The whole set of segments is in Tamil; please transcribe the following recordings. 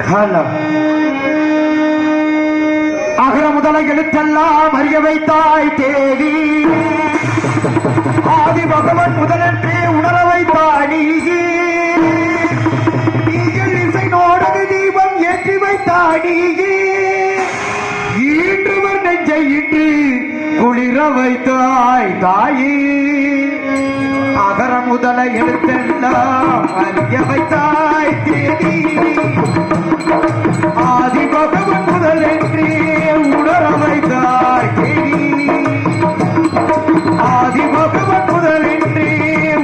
காலம் அகர முதல எழுத்தெல்லாம் அறிய வைத்தாய் தேவி ஆதி பகவன் முதலன்றே உணர வைத்தாய் நீயே இசை நாடக தீபம் ஏற்றி வைத்தாய் நீயே ஈன்றவர் நெஞ்சை இட்டு குளிர வைத்தாய் தாயே அகர முதல எழுத்தெல்லாம் அறிய வைத்தாய் தேவி ஆதி பகவன் முதலன்றே உணர வைத்தாய் தேவி ஆதி பகவன் முதலன்றே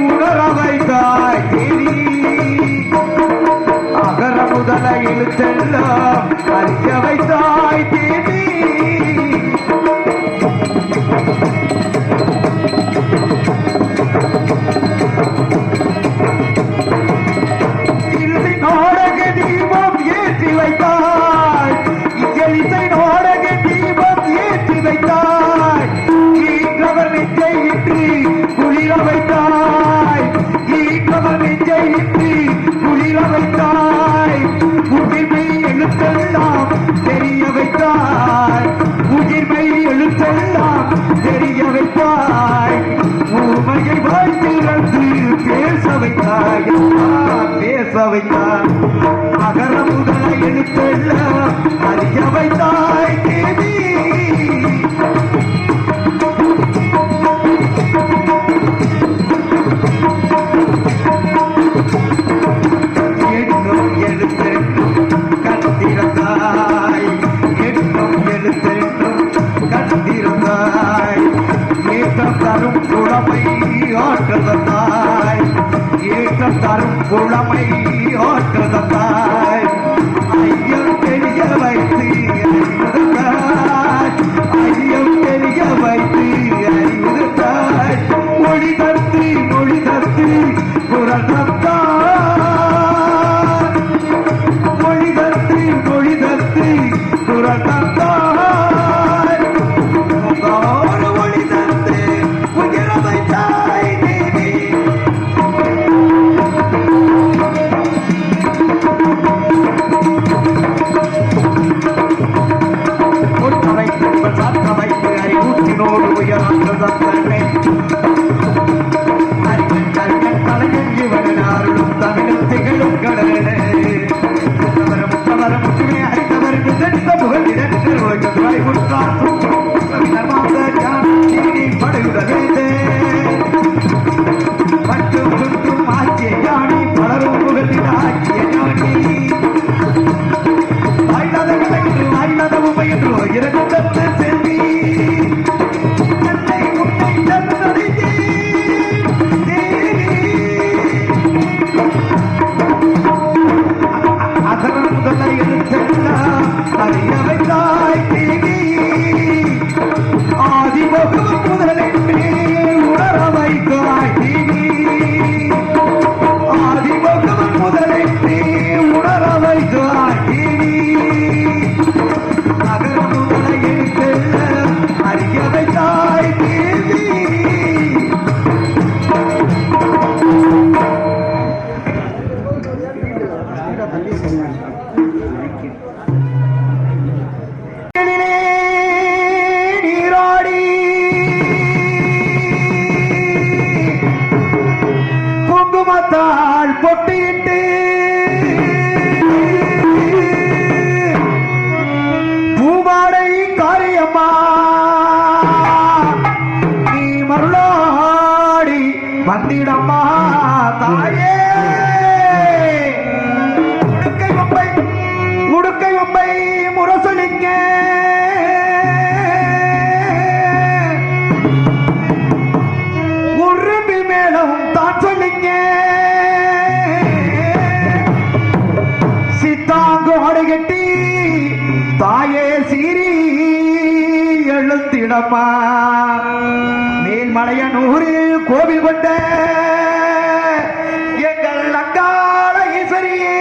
உணர வைத்தாய் தேவி அகர முதல எழுத்தெல்லாம் அறிய வைத்தாய் தேவி அகர முதல எழுத்தெல்லாம் அறிய வைத்தாய் தேவி எண்ணும் எழுத்தென்னும் கண்டிருந்தாய் எண்ணும் எழுத்தென்னும் கண்டிருந்தாய் ஏற்றம் தரும் குழமை ஆற்றுவதாய் ஏற்றம் தரும் குழமை ஆற்றுவதாய் ஐயம் தெரிய வைத்து அறிவுறுத்தாய் ஐயம் தெரிய வைத்து அறிவுறுத்தாய் மொழி தத்து குரல் தந்தாய் மொழி தத்து குரல் தந்தாய் மொழி தத்து உயர வைத்தாய் தேவி அறிவூற்றினோடு உயராற்றதான் தன்னை அறிவன் கல்வன் தலைவன் இவன் அருளும் தமிழும் திகழும் கடலே முற்றுமே அறிந்தவர் நிகழ்ந்த புகழ் இடங்கள் உற்றாற்றும் படையுடனே மட்டும் சுற்றும் ஆக்கிய ஞானி பலரும் புகழில் ஆக்கிய ஞானி வாய்நாத உண்மை என்று இரண்டு செல்வி அறிய வைத்தாய் தேவி ஆதி பகவன் முதலென்றே உணர வைத்தாய் தேவி ஆதி பகவன் முதலென்றே உணர வைத்தாய் தேவி அகர முதல எழுத்தெல்லாம் அறிய வைத்தாய் தேவி நீராடி குங்குமத்தால் பொட்டியிட்டு பூமாடை காரியம்மா நீ மருளாடி வந்திடம்மா தாயே உடுக்கை உம்பை முரசொலிங்க உரும்பி மேலும் தான் சொல்லிங்க சித்தாங்கோடு கட்டி தாயே சீரி எழுத்திடம்மா மேல்மலையனூரில் கோவில் கொண்ட எங்கள் அங்காள ஈஸ்வரியே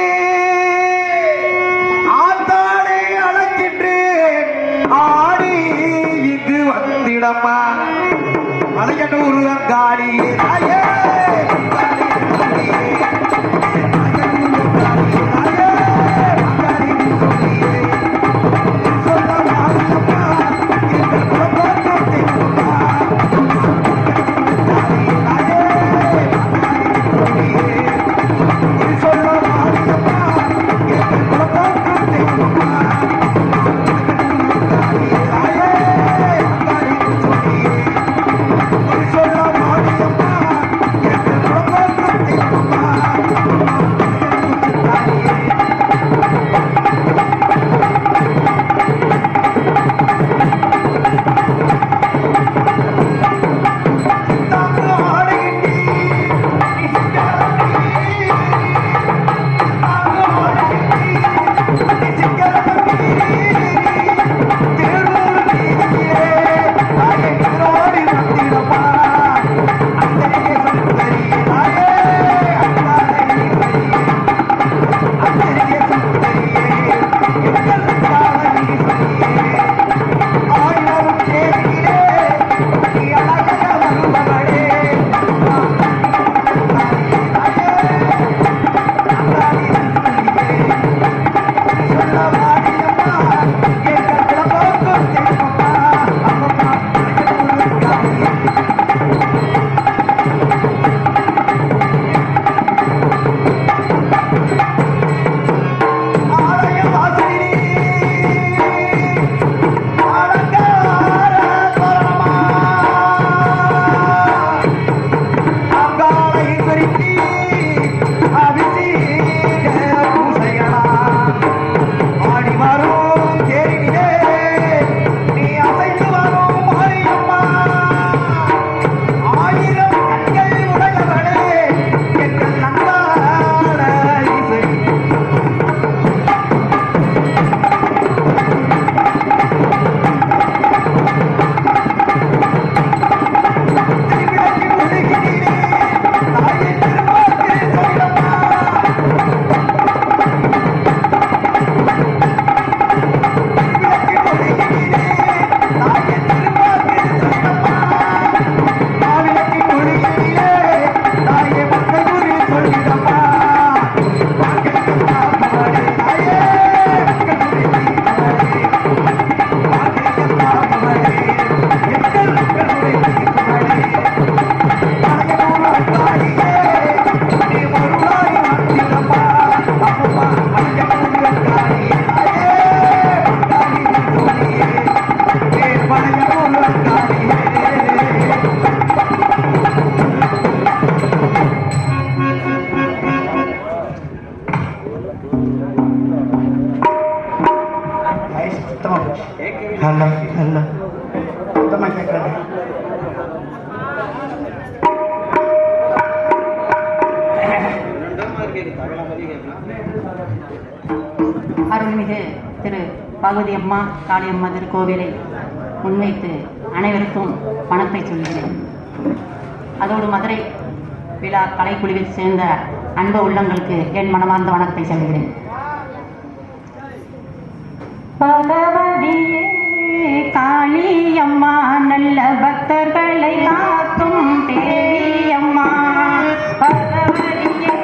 ஆத்தாளை அழைக்கின்றேன் ஆடி இங்கு வந்திடம்மா மலையனூர் அங்காளியே தாயே தாயே ஹலோ ஹலோ சுத்தமாக கேட்குறேன். அருள்மிகு திரு பகவதி அம்மா காளியம்மா திருக்கோவிலை முன்வைத்து அனைவருக்கும் வணக்கத்தை சொல்கிறேன். அதோடு மதுரை விழா கலைக்குழுவில் சேர்ந்த அன்பு உள்ளங்களுக்கு என் மனமார்ந்த வணக்கத்தை சொல்கிறேன். பகவதியே காளியம்மா நல்ல பக்தர்களை காக்கும் தேவியம்மா. பகவதியே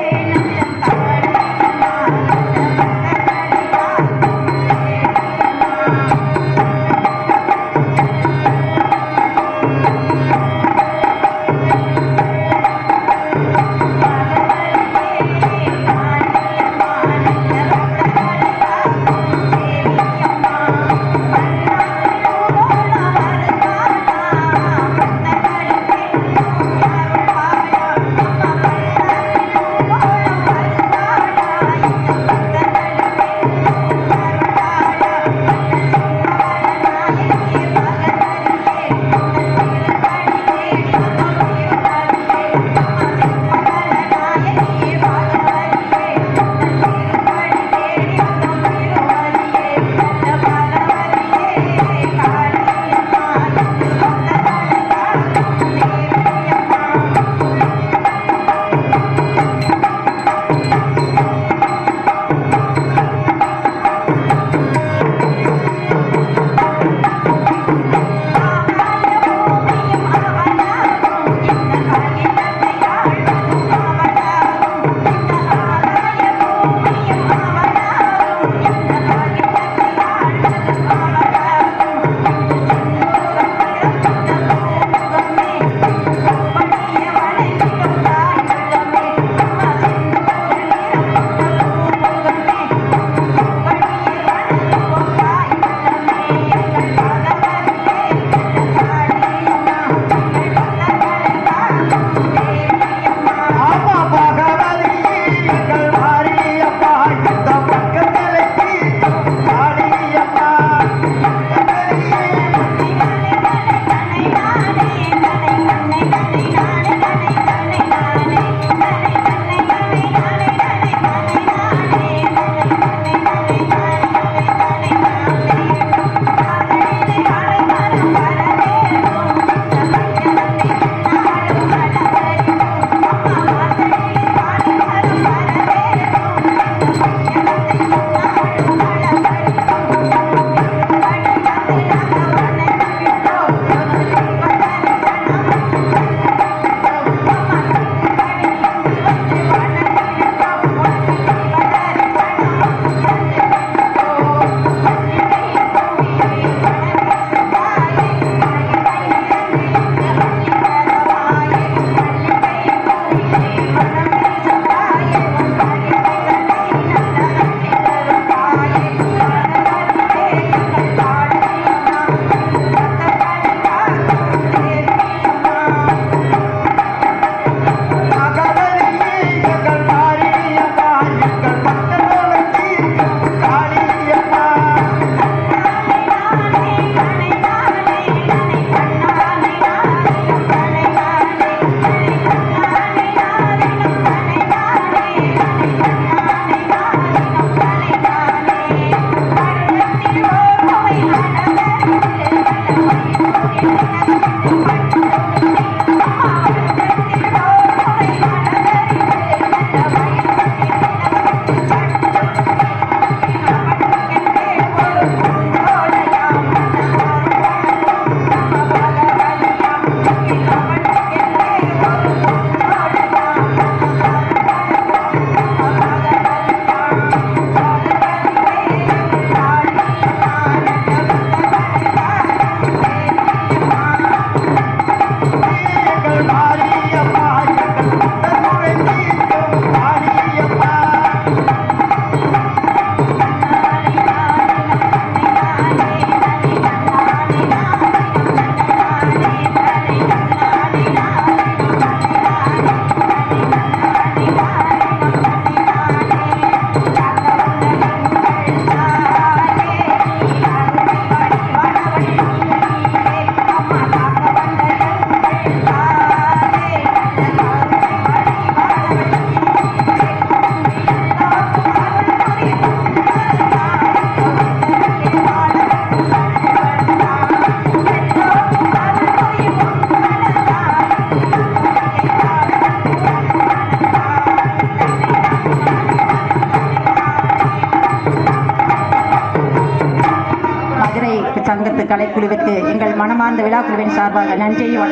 சங்கத்து கலைக்குழுவிற்கு எங்கள் மனமார்ந்த விழாக்குழுவின் சார்பாக நன்றியை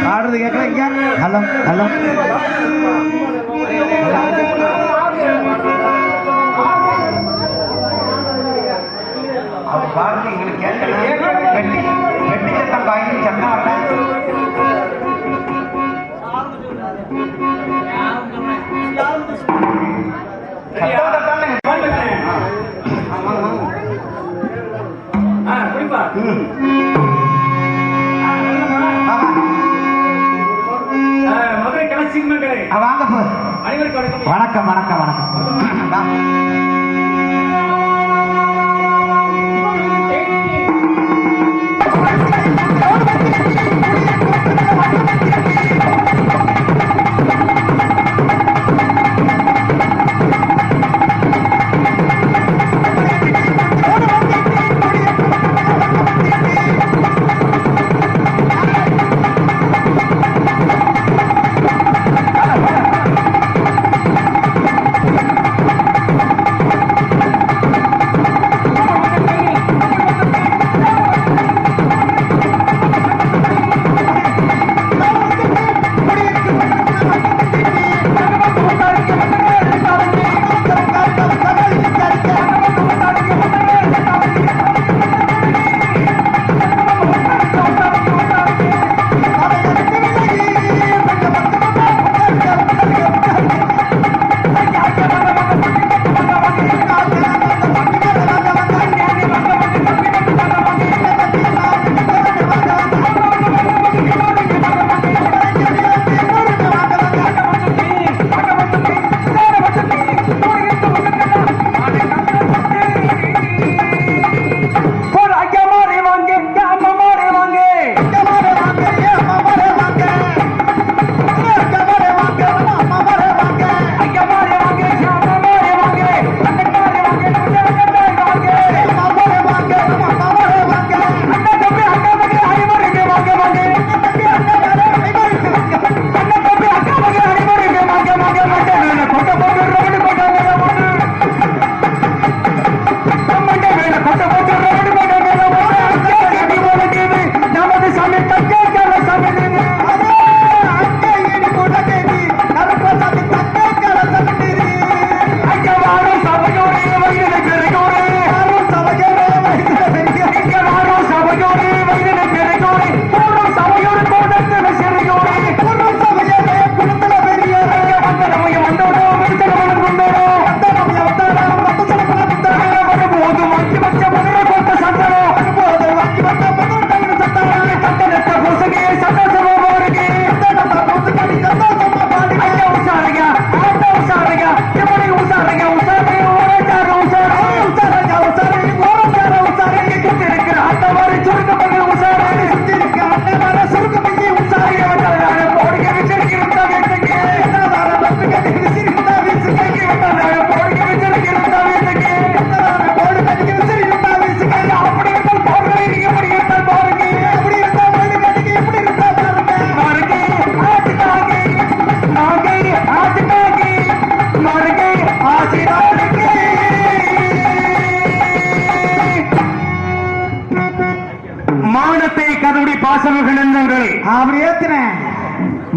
பாடுறது கேட்கல ஹலோ ஹலோ அவர் பாடுறது எங்களுக்கு கேட்கல வெட்டி வெட்டி சத்தம் பாக்கி சத்தம் வரல மதுரை கலெக்ஷன் மக்களே வாங்க போ அனைவருக்கும் வணக்கம் வணக்கம் வணக்கம்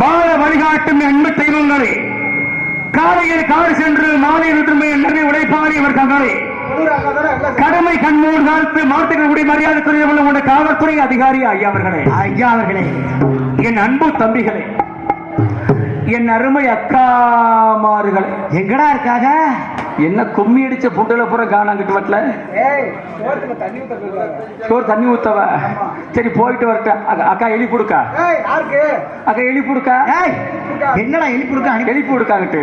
வாழ வழிகாட்டும் அன்பு தெய்வங்களே, காலையில் காடு சென்று மாலையில் திரும்ப உடைப்பாடி அவர் கங்களே, கடமை கண்மூடு காலத்து மாட்டுகளுடைய மரியாதைக்குரிய உள்ள காவல்துறை அதிகாரி ஐயா அவர்களே, என் அன்பு தம்பிகளே, என் அருமை அக்காமாறுகளே, எங்கடா இருக்காங்க? என்ன கும்மி அடிச்ச புண்டல பூரா காணாங்கிட்டு வட்டல சோறு தண்ணி ஊத்தவ. சரி போயிட்டு வரட்ட. அக்கா எலி கொடுக்கா, அக்கா எலி கொடுக்கா, என்னடா எலி கொடுக்கா, எலி கொடுக்காங்கிட்டு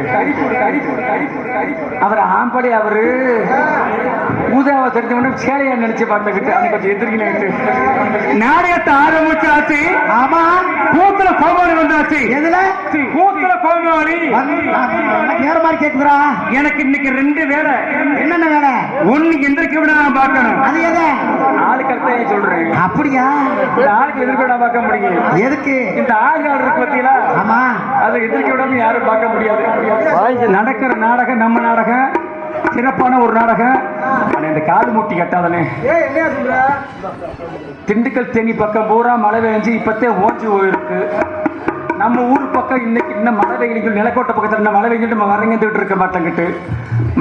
அவர் ஆம்பளை அவரு ஊதாவை தெரிஞ்சவன சேலையா நினைச்சு பார்த்துக்கிட்டு அவனை கொஞ்சம் எதிர்க்கிட்டு நாடகத்தை ஆரம்பிச்சாச்சு. ஆமா, கூத்துல கோமாளி வந்தாச்சு. எதுல கூத்துல கோமாளி வேற மாதிரி கேக்குதுரா. எனக்கு இன்னைக்கு 2 வேலை. என்னென்ன வேலை? ஒண்ணு எந்திரிக்க விட நான் பார்க்கணும். அது எதை? ஆளுக்கு அர்த்தம் சொல்றேன். அப்படியா? இந்த ஆளுக்கு எதிர்க்க விட பார்க்க முடியும். எதுக்கு? இந்த ஆள்கால் இருக்கு பத்தியா? ஆமா, அதை எதிர்க்க விடாம யாரும் பார்க்க முடியாது. நடக்கிற நாடகம் நம்ம நாடகம். சிறப்பான ஒரு நாடகம். ஆனா இந்த கால் முட்டி கட்டாதனே. என்னையா சொல்ற? திண்டுக்கல் தேனி பக்கம் பூரா மழை பெஞ்சு இப்பத்தே ஓஞ்சி போயிருக்கு. நம்ம ஊர் பக்கம் இன்னைக்கு இன்னும் மழை வெயிலுக்கு நிலக்கோட்டை பக்கத்தில் மழை வெயிட்டு நம்ம வரங்கிட்டு இருக்க மாட்டேங்கிட்டு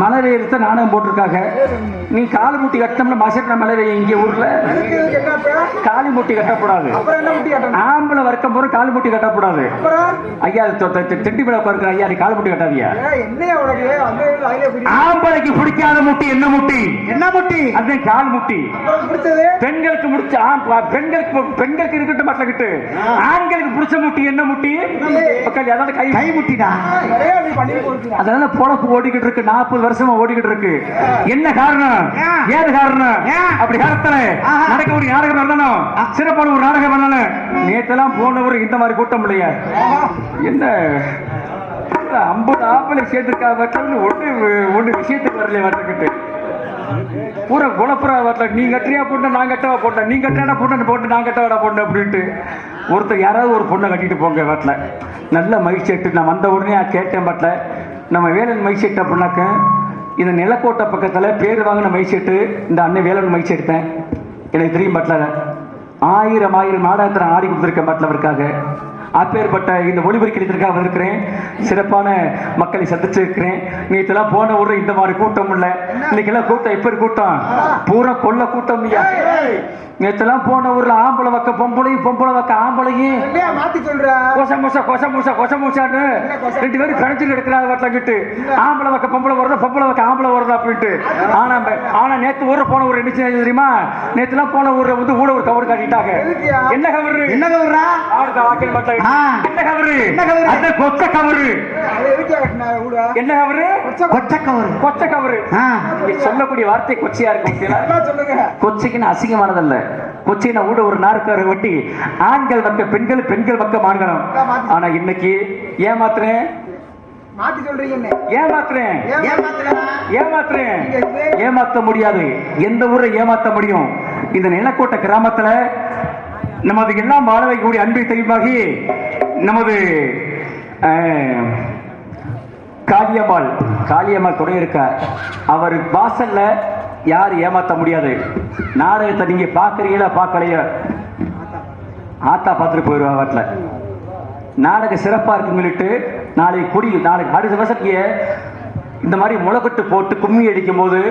மழை வெயிலத்தை நாடகம் போட்டிருக்காங்க. நீ காலு முட்டி கட்டினோம்னா மசட்டின மழை வெய்ய இங்கே ஊர்ல காலி முட்டி கட்டக்கூடாது. ஆம்பளை வர்க்கம் போற காலு முட்டி கட்டக்கூடாது. ஐயா திண்டி விழா இருக்கிற ஐயா காலு முட்டி கட்டாதியா? ஆம்பளைக்கு பிடிக்காத முட்டி என்ன முட்டி? என்ன முட்டி? அதுதான் கால் முட்டி. பெண்களுக்கு முடிச்ச பெண்களுக்கு இருக்கட்டும் மாட்டக்கிட்டு ஆண்களுக்கு பிடிச்ச முட்டி என்ன முட்டி? கை முட்டிடா. அதனால பொழப்பு ஓடிக்கிட்டு இருக்கு. 40 வருஷமா ஓடிக்கிட்டு இருக்கு. என்ன காரணம்? ஏது காரணம்? அப்படி காலத்துல நடக்க ஒரு நாடகம் நடந்தனும் சிறப்பான ஒரு நாடகம் பண்ணணும். நேத்தெல்லாம் போனவர் இந்த மாதிரி கூட்டம் இல்லையா? என்ன 50 ஆப்பிளை சேர்த்துருக்கா ஒண்ணு விஷயத்துக்கு வரல வந்துக்கிட்டு பூரா குழப்புறா வரல. நீ கட்டுறியா போட்ட நான் கட்டவா போட்டேன், நீ கட்டாடா போட்டு நான் கட்டவாடா போட்டேன் அப்படின்ட்டு ஒருத்தர் யாராவது ஒரு பொண்ணை கட்டிட்டு போங்க வீட்டில். நல்ல மகிழ்ச்சி எட்டு நான் வந்த உடனே கேட்டேன் வீட்டில் நம்ம வேலன் மகிழ்ச்சி எட்டு அப்படின்னாக்க இந்த நிலக்கோட்டை பக்கத்தில் பேர் வாங்கின மகிழ்ச்சி எட்டு இந்த அண்ணன் வேலன் மகிழ்ச்சி எடுத்தேன். எனக்கு தெரியும் பட்டில் 1000 நாடகத்தை நான் ஆடி கொடுத்துருக்கேன் பட்டிலவருக்காக. அப்பேற்பட்ட இந்த ஒளிபரிக்கிறதுக்காக இருக்கிறேன். சிறப்பான மக்களை சந்திச்சு இருக்கிறேன். நேற்றுலாம் போன ஊர்ல இந்த மாதிரி கூட்டம் இல்லை. இன்னைக்கெல்லாம் கூட்டம் எப்படி கூட்டம்? பூரா கொல்ல கூட்டம் இல்லையா? நேற்றுலாம் போன ஊர்ல ஆம்பளை வக்க பொம்பளையும் பொம்பளை வக்க ஆம்பளையும் கொசமூசான்னு 2 பேரும் கணிச்சுட்டு எடுக்கிறாங்கிட்டு ஆம்பளை வக்க பொம்பளை வருதா பொம்பளை வக்க ஆம்பளை வருதா அப்படின்ட்டு. ஆனா நேத்து ஊர்ல போன ஊர் என்ன தெரியுமா? நேற்றுலாம் போன ஊர்ல வந்து ஊட ஒரு கவர் காட்டிட்டாங்க. என்ன கவரு? என்ன கவரா? வாக்கில் மட்டும் என்ன கவரு? அந்த கொச்ச கவரு. என்ன கவரு? கொச்ச கவரு. சொல்லக்கூடிய வார்த்தை கொச்சையா இருக்கு. கொச்சைக்குன்னு அசிங்கமானதல்ல. கொச்சின ஊட ஒரு நாற்கார வெட்டி ஆண்கள் வக்க பெண்கள் பெண்கள் வக்க மாறுகணும். ஆனா இன்னைக்கு ஏமாத்துறேன் ஏமாத்த முடியாது. எந்த ஊரை ஏமாத்த முடியும்? இந்த நிலக்கோட்டை கிராமத்துல நமது எல்லாம் வாழ வைக்கக்கூடிய அன்பை தெளிவாகி நமது காளியம்மாள் துணை இருக்கார். அவர் வாசல்ல யாரு ஏமாத்த முடியாது. நாடகத்தை நீங்க பாக்குறீங்களா பார்க்கலையா? ஆத்தா பார்த்துட்டு போயிடுவா வீட்டுல. நாடகம் சிறப்பா இருக்குன்னு நாளைக்கு அடுத்த வருஷத்துக்கு இந்த மாதிரி முளைக்கட்டு போட்டு கும்மி அடிக்கும் போது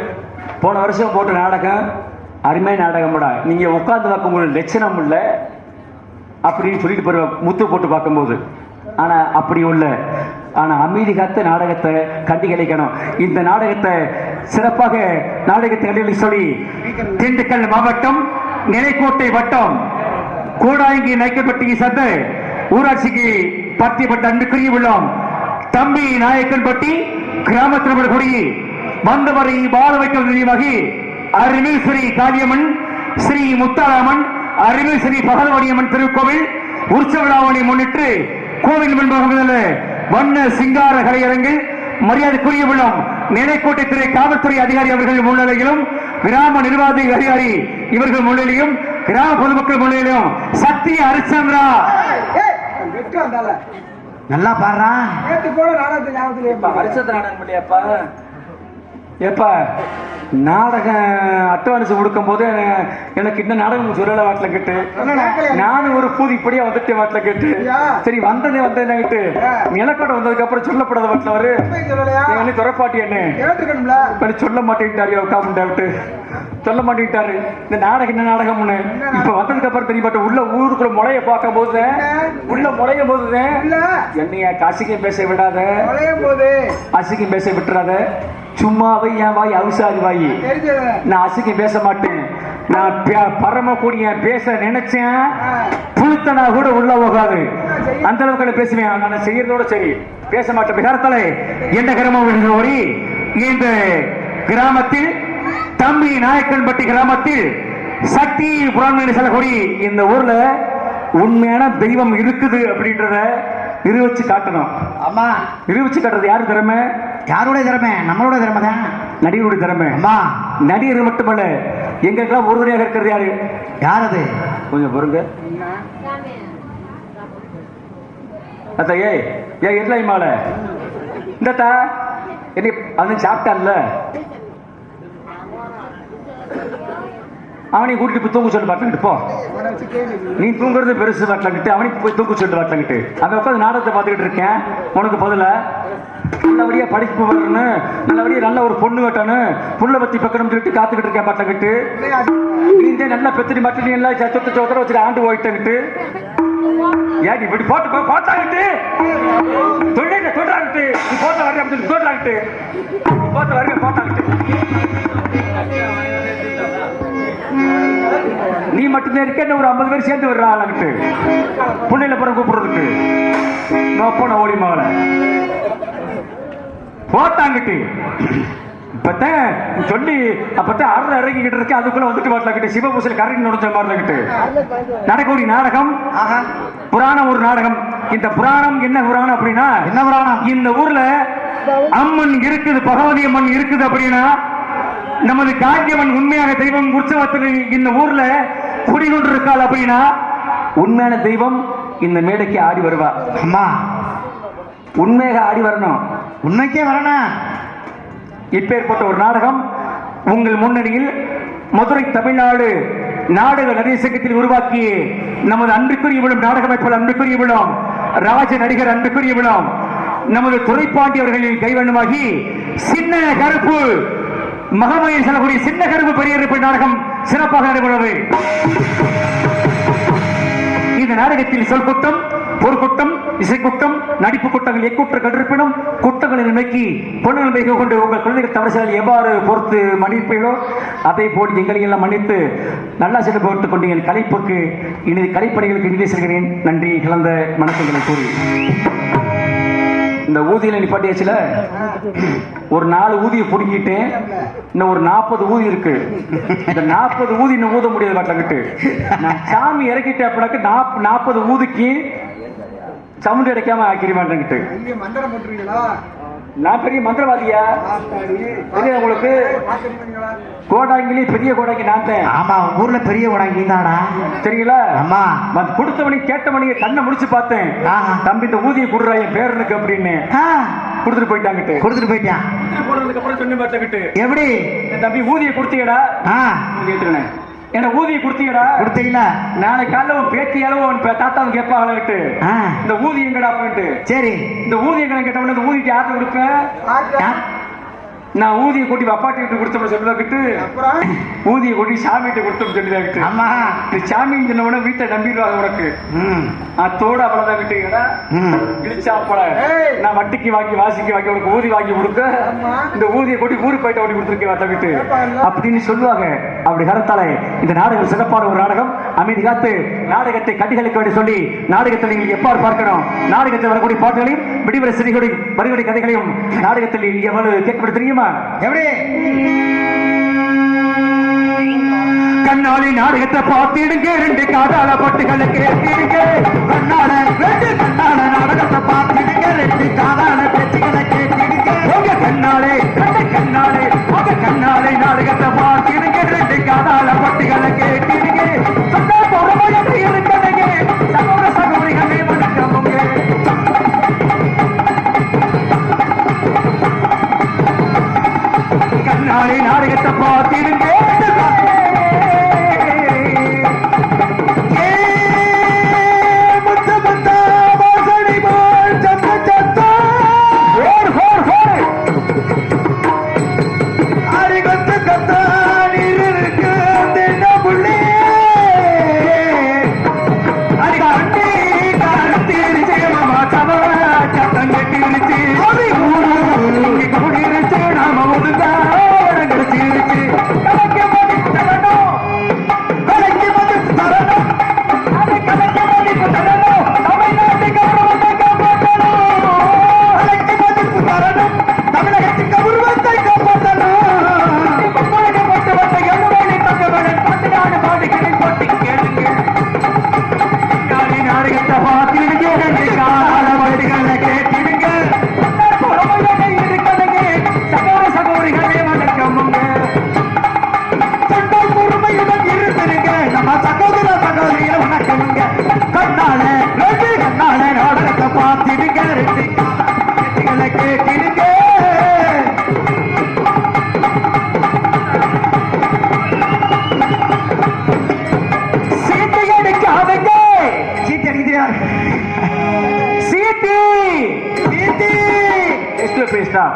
போன வருஷம் போட்ட நாடகம் அருமையான நாடகம். நீங்க உட்கார்ந்து பார்க்க உங்களுக்கு லட்சணம் இல்லை அப்படின்னு சொல்லிட்டு போய் முத்து போட்டு பார்க்கும்போது. ஆனா அப்படி உள்ள அமைதி காத்த நாடகத்தை கண்டு கிடைக்கணும். இந்த நாடகத்தை சிறப்பாக நாடகத்தை கண்டு சொல்லி திண்டுக்கல் மாவட்டம் நிலைக்கோட்டை வட்டம் கோடாங்கி நாயக்கன்பட்டி சந்த ஊராட்சிக்கு பத்தியப்பட்ட அன்புக்குரிய உள்ளோம் தம்பி நாயக்கன்பட்டி கிராமத்தினர் கூடி வந்தவரை வாழ வைக்க நினைவாகி அருள்மிகு ஸ்ரீ காளியம்மன் ஸ்ரீ முத்தாராமன் அருள்மிகு ஸ்ரீ பகவதியம்மன் திருக்கோவில் உற்சவ விழாவினை முன்னிட்டு கோவில் முன்பாக வண்ண சிங்கார கலையரங்கில் மரியாதைக்குரிய உள்ளம் நிலைக்கோட்டை துறை காவல்துறை அதிகாரி அவர்கள் முன்னிலையிலும் கிராம நிர்வாக அதிகாரி இவர்கள் முன்னிலையும் கிராம பொதுமக்கள் முன்னிலையும் சத்திய ஹரிச்சந்திரா நல்லா பாடுறா. ஹரிச்சந்திர நாடகம் இல்லையாப்பா? ஏப்பா நாடகம் அட்வான்ஸ் கொடுக்கும் போது எனக்கு இந்த நாடகம் சொல்லல வாட்டில் கேட்டு நானும் ஒரு பூதி இப்படியா வந்துட்டேன் வாட்டில் கேட்டு சரி வந்தேன் கேட்டு நிலக்கோட்டை வந்ததுக்கு அப்புறம் சொல்லப்படாத வாட்டில் வரு என்ன துறப்பாட்டி என்ன சொல்ல மாட்டேங்கிட்டாரு உட்காந்துட்டு சொல்ல மாட்டேங்கிட்டாரு. இந்த நாடகம் என்ன நாடகம்னு இப்ப வந்ததுக்கு அப்புறம் தெரியப்பட்ட உள்ள ஊருக்குள்ள முளைய பார்க்கும் போது உள்ள முளையும் போது என்னையா அசிங்கம் பேச விடாத, அசிங்கம் பேச விட்டுறாத. சும்மாவே என் வாய் அவுசாதி வாயி. நான் அசிங்கம் பேச மாட்டேன். நான் பரம கூடிய பேச நினைச்சேன் புழுத்தனா கூட உள்ள போகாது. அந்த அளவுக்கு பேசுவேன். நான் செய்யறதோட சரி பேச மாட்டேன். பிகாரத்தாலே எந்த கிராமம் ஓடி இந்த கிராமத்தில் தம்பி நாயக்கன்பட்டி கிராமத்தில் சக்தி புராண செல்லக்கூடிய இந்த ஊர்ல உண்மையான தெய்வம் இருக்குது அப்படின்றத நிரூபிச்சு காட்டணும். ஆமா, நிரூபிச்சு காட்டுறது யாரு திறமை? யாருடைய திறமை? நம்மளோட திறமை தான், நடிகருடைய திறமை. அம்மா நடிகர் மட்டுமல்ல, எங்களுக்கெல்லாம் உறுதுணையாக இருக்கிறது யாரு? யார் அது? கொஞ்சம் பொறுங்க. அத்தா ஏய் இல்லை மாலை இந்தத்தா என்ன அது சாப்பிட்டான்ல அவனையும் கூட்டிட்டு போய் தூங்க சொல்லி பார்த்துக்கிட்டு போ, நீ தூங்குறது பெருசு பார்க்கலாங்கிட்டு அவனைக்கு போய் தூங்க சொல்லி பார்க்கலாங்கிட்டு அவன் உட்காந்து நாடகத்தை பார்த்துக்கிட்டு இருக்கேன். உனக்கு பதில நல்லபடியா படிப்பு வரணும், நல்லபடியா நல்ல ஒரு பொண்ணு வெட்டணும், புள்ள பத்தி பக்கணும் சொல்லிட்டு காத்துக்கிட்டு இருக்கேன் பார்க்கலாங்கிட்டு நீ நல்லா பெத்திரி மட்டும் நீ எல்லாம் சொத்து சோத்தர வச்சுட்டு ஆண்டு போயிட்டேங்கிட்டு ஏன் இப்படி போட்டு போட்டாங்கிட்டு தொழில சொல்றாங்கிட்டு நீ போட்ட வர அப்படின்னு சொல்றாங்கிட்டு போட்ட வர போட்டாங்கிட்டு நீ மட்டும்தான் இருக்க ஒரு 50 பேர் சேர்ந்து வர்றாங்கிட்டு புள்ளையில புறம் கூப்பிடுறதுக்கு நோப்ப நான் ஓடி மகள போட்டாங்கிட்டு இப்பதான் சொல்லி அப்பதான் அருள் இறங்கிக்கிட்டு இருக்கு. அதுக்குள்ள வந்துட்டு வரலாங்கிட்டு சிவபூசல் கரடி நுழைஞ்ச மாதிரிகிட்டு நடக்கக்கூடிய நாடகம் புராணம். ஒரு நாடகம். இந்த புராணம் என்ன புராணம் அப்படின்னா, என்ன புராணம்? இந்த ஊர்ல அம்மன் இருக்குது, பகவதி அம்மன் இருக்குது அப்படின்னா நமது காக்கியம்மன் உண்மையான தெய்வம் உற்சவத்தில் இந்த ஊர்ல குடிகொண்டு இருக்காள் அப்படின்னா உண்மையான தெய்வம் இந்த மேடைக்கு ஆடி வருவா. அம்மா உண்மையாக ஆடி வரணும், உண்மைக்கே வரணும். இப்பேற்பட்ட ஒரு நாடகம் உங்கள் முன்னணியில் மதுரை தமிழ்நாடு நாடக நடிகர் சங்கத்தில் உருவாக்கி நமது அன்புக்குரிய விழும் நாடக அமைப்பாளர் அன்புக்குரிய விழும் ராஜ நடிகர் அன்புக்குரிய விழும் நமது துரைப்பாண்டி அவர்களின் கைவண்ணமாகி சின்ன கருப்பு மகமையை செல்லக்கூடிய சின்ன கருப்பு பெரிய நாடகம் சிறப்பாக நடைபெறுவது. இந்த நாடகத்தில் சொல்குட்டம், பொறுக்குட்டம், இசைக்குட்டம், நடிப்பு குட்டங்கள் எக்கூற்று இருப்பினும் குட்டங்களை நோக்கி பொண்ணு வைக்க கொண்டு உங்கள் குழந்தைகள் தவறுகள் எவ்வாறு பொறுத்து மன்னிப்பீர்களோ அதை போட்டு எங்களை எல்லாம் மன்னித்து நல்லா சில போட்டுக் கொண்டு என் கலைப்புக்கு இனி கலைப்பணிகளுக்கு நிதி செல்கிறேன். நன்றி கலந்த வணக்கங்களை கூறி இந்த ஊதியில நிப்பாட்டியாச்சுல ஒரு 4 ஊதியை பிடிங்கிட்டேன். இன்னும் ஒரு 40 ஊதி இருக்கு. இந்த 40 ஊதி இன்னும் ஊத முடியாது மாட்டாங்கிட்டு நான் சாமி இறக்கிட்டேன் அப்படின்னாக்க 40 ஊதிக்கு சவுண்ட் அடைக்காம ஆக்கிட மாட்டேங்கிட்டு நான் பெரிய மந்திரவாதியா பெரிய உங்களுக்கு கோடாங்கிலி பெரிய கோடாங்கி நான் தான். ஆமா ஊர்ல பெரிய கோடாங்கி தானா சரிங்களா? ஆமா கொடுத்தவனி கேட்டவனி கண்ணை முடிச்சு பார்த்தேன். தம்பி இந்த ஊதியை குடுறா என் பேரனுக்கு அப்படின்னு கொடுத்துட்டு போயிட்டாங்கிட்டு கொடுத்துட்டு போயிட்டான். போனதுக்கு அப்புறம் சொன்ன பார்த்துக்கிட்டு எப்படி தம்பி ஊதியை கொடுத்தீங்கடா கேட்டுனேன் என்ன ஊதியை கொடுத்தீங்கடா கொடுத்தீங்களா நாளைக்கு காலைல உன் பேத்தி அளவு உன் தாத்தாவும் கேட்பாங்கட்டு இந்த ஊதி எங்கடா அப்படின்ட்டு. சரி இந்த ஊதி எங்க கேட்டவன இந்த ஊதிக்கு யார்கிட்ட கொடுப்பேன்? நான் ஊதியை கூட்டி அப்பாட்டி கிட்ட கொடுத்தோம்னு சொல்லுவாக்கிட்டு ஊதியை கூட்டி சாமிகிட்ட கொடுத்தோம்னு சொல்லிதாக்கிட்டு. ஆமா இந்த சாமின்னு சொன்ன வீட்டை நம்பிடுவாங்க உனக்கு. அத்தோடு அவ்வளவுதான் விட்டீங்கடா இழிச்சாப்பட நான் வட்டிக்கு வாங்கி வாசிக்கு வாங்கி உனக்கு ஊதி வாங்கி கொடுக்க இந்த ஊதியை கூட்டி ஊரு போயிட்ட ஓட்டி கொடுத்துருக்கேன் தவிட்டு அப்படின்னு சொல்லுவாங்க. அப்படி கருத்தால இந்த நாடகம் சிறப்பான ஒரு நாடகம். அமைதி காத்து நாடகத்தை கட்டிகளுக்கு வேண்டி சொல்லி நாடகத்தில் நீங்கள் எவ்வாறு பார்க்கணும், நாடகத்தில் வரக்கூடிய பாட்டுகளையும் விடிவரை சிறிகளையும் வருகை கதைகளையும் நாடகத்தில் எவ்வளவு கேட்கப்பட தெரியுமா? எப்படி கண்ணாடி நாடகத்தை பார்த்திடுங்க, 2 காதால பட்டுகளை கேட்டிடுங்க. கண்ணாட நாடகத்தை பார்த்திடுங்க, 2 காதால பேச்சுகளை கேட்டிடுங்க. உங்க கண்ணாலே கண்ணாலே உங்க கண்ணாலே நாடகத்தை பார்த்திடுங்க, 2 காதால பட்டுகளை கேட்டிடுங்க. சொந்த பொறுமையாக இருக்கிறீங்க சகோதர சகோதரிகளே வணக்கமுங்க. கண்ணாலே நாடகத்தை பார்த்திடுங்க. கேட்டா